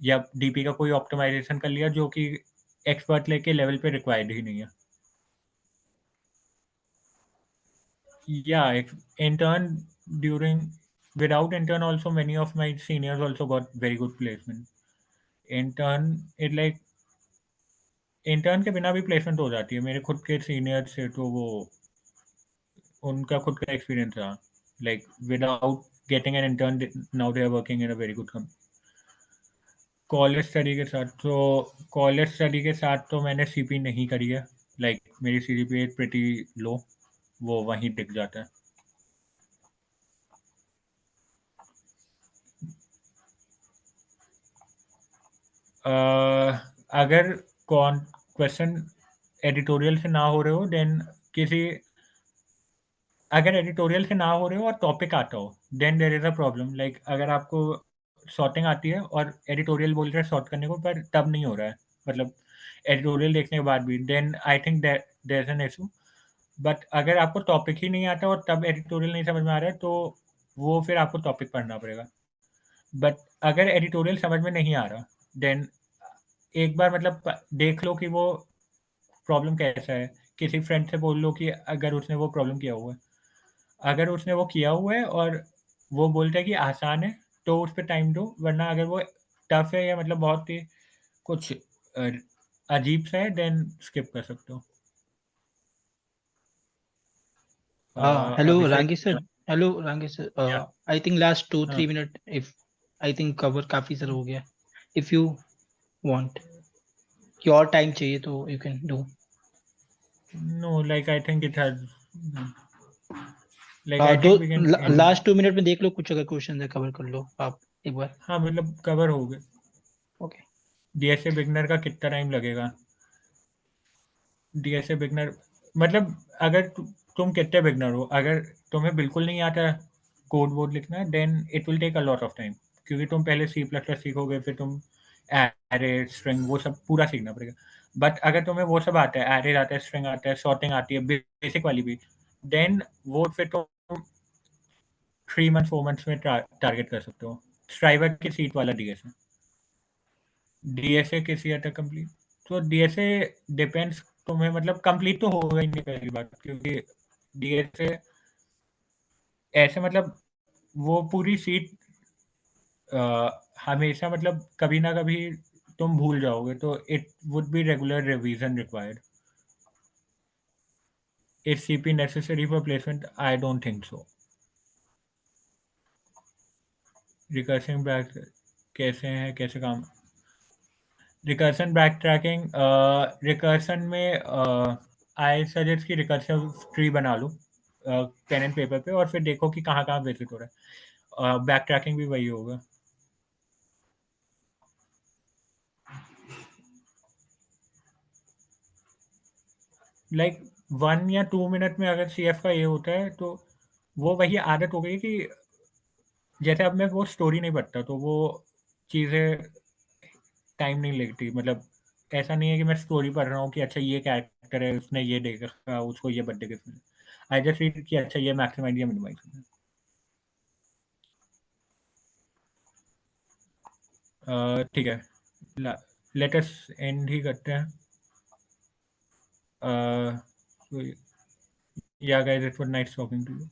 या डीपी का कोई ऑप्टिमाइजेशन कर लिया जो कि एक्सपर्ट लेके लेवल पे रिक्वायर्ड ही नहीं है। या intern during without intern also many of my seniors also got very good placement. intern it like intern के बिना भी प्लेसमेंट हो जाती है। मेरे खुद के सीनियर से तो वो उनका खुद का एक्सपीरियंस रहा, like without getting an intern now they are working in a very good company. College study के साथ तो मैंने सीपी नहीं करी है, लाइक मेरी सीजीपीए प्रीटी लो, वो वहीं टिक जाता है। अगर कौन क्वेश्चन एडिटोरियल से ना हो रहे हो देन किसी अगर एडिटोरियल से ना हो रहे हो और टॉपिक आता हो then there is a problem. Like अगर आपको सॉर्टिंग आती है और एडिटोरियल बोल रहे हैं सॉर्ट करने को पर तब नहीं हो रहा है, मतलब एडिटोरियल देखने के बाद भी, then I think there is an issue. But अगर आपको टॉपिक ही नहीं आता और तब एडिटोरियल नहीं समझ में आ रहा है तो वो फिर आपको टॉपिक पढ़ना पड़ेगा। बट अगर एडिटोरियल समझ में नहीं आ रहा देन एक बार मतलब देख लो कि वो प्रॉब्लम कैसा है, किसी फ्रेंड से बोल लो कि अगर उसने वो प्रॉब्लम किया हुआ है, अगर उसने वो किया हुआ है और वो बोलता है कि आसान है तो उस पे टाइम दो, वरना अगर वो टफ है या मतलब बहुत ही कुछ अजीब सा है देन स्किप कर सकते हो। Hello, अभिषेक, Rangi sir. Hello, Rangi sir. या I think last two हाँ, three minute if I think cover काफी सर हो गया. If you want your time चाहिए तो you can do. No like I think it has, like I though think we can end. Last 2 minute में देख लो कुछ अगर क्वेश्चन है कवर कर लो आप एक बार. हाँ मतलब कवर हो गए। ओके. डीएसए बिगनर का कितना टाइम लगेगा? डीएसए बिगनर मतलब अगर तुम कितने बिगनर हो, अगर तुम्हें बिल्कुल नहीं आता कोड वोड लिखना then it will take a lot of time, क्योंकि तुम पहले सी प्लस प्लस सीखोगे फिर तुम एरे स्ट्रिंग वो सब पूरा सीखना पड़ेगा। बट अगर तुम्हें वो सब आता है, एरे आता है, स्ट्रिंग आता है, सॉर्टिंग आती है, बेसिक वाली भी, देन वो फिर तुम 3 मंथ 4 मंथ्स में टारगेट कर सकते हो। स्ट्राइवर की सीट वाला डीएसए, डीएसए किसी हद तक कंप्लीट, तो डीएसए डिपेंड्स, तुम्हें मतलब कंप्लीट तो होगा ही नहीं पहली बात, क्योंकि डीएसए ऐसे मतलब वो पूरी सीट हमेशा मतलब कभी ना कभी तुम भूल जाओगे, तो it would be regular revision required. is CP necessary for placement? I don't think so. Recursion back कैसे है, कैसे काम? Recursion backtracking, recursion में I suggest कि recursive tree बना लो पेन एंड पेपर पे, और फिर देखो कि कहाँ कहाँ विजिट हो रहा है. बैक ट्रैकिंग भी वही होगा. लाइक 1 या 2 मिनट में अगर CF का ये होता है तो वो वही आदत हो गई कि जैसे अब मैं वो स्टोरी नहीं पढ़ता तो वो चीज़ें टाइम नहीं लगती. मतलब ऐसा नहीं है कि मैं स्टोरी पढ़ रहा हूँ कि अच्छा ये कैरेक्टर है, उसने ये देखा, उसको ये बर्थडे गिफ्ट मिला. आई जस्ट रीड कि अच्छा ये मैक्सिमाइज या मिनिमाइज करना है. ठीक है, लेट अस एंड ही करते हैं. Uh, so, yeah, guys, it was nice talking to you.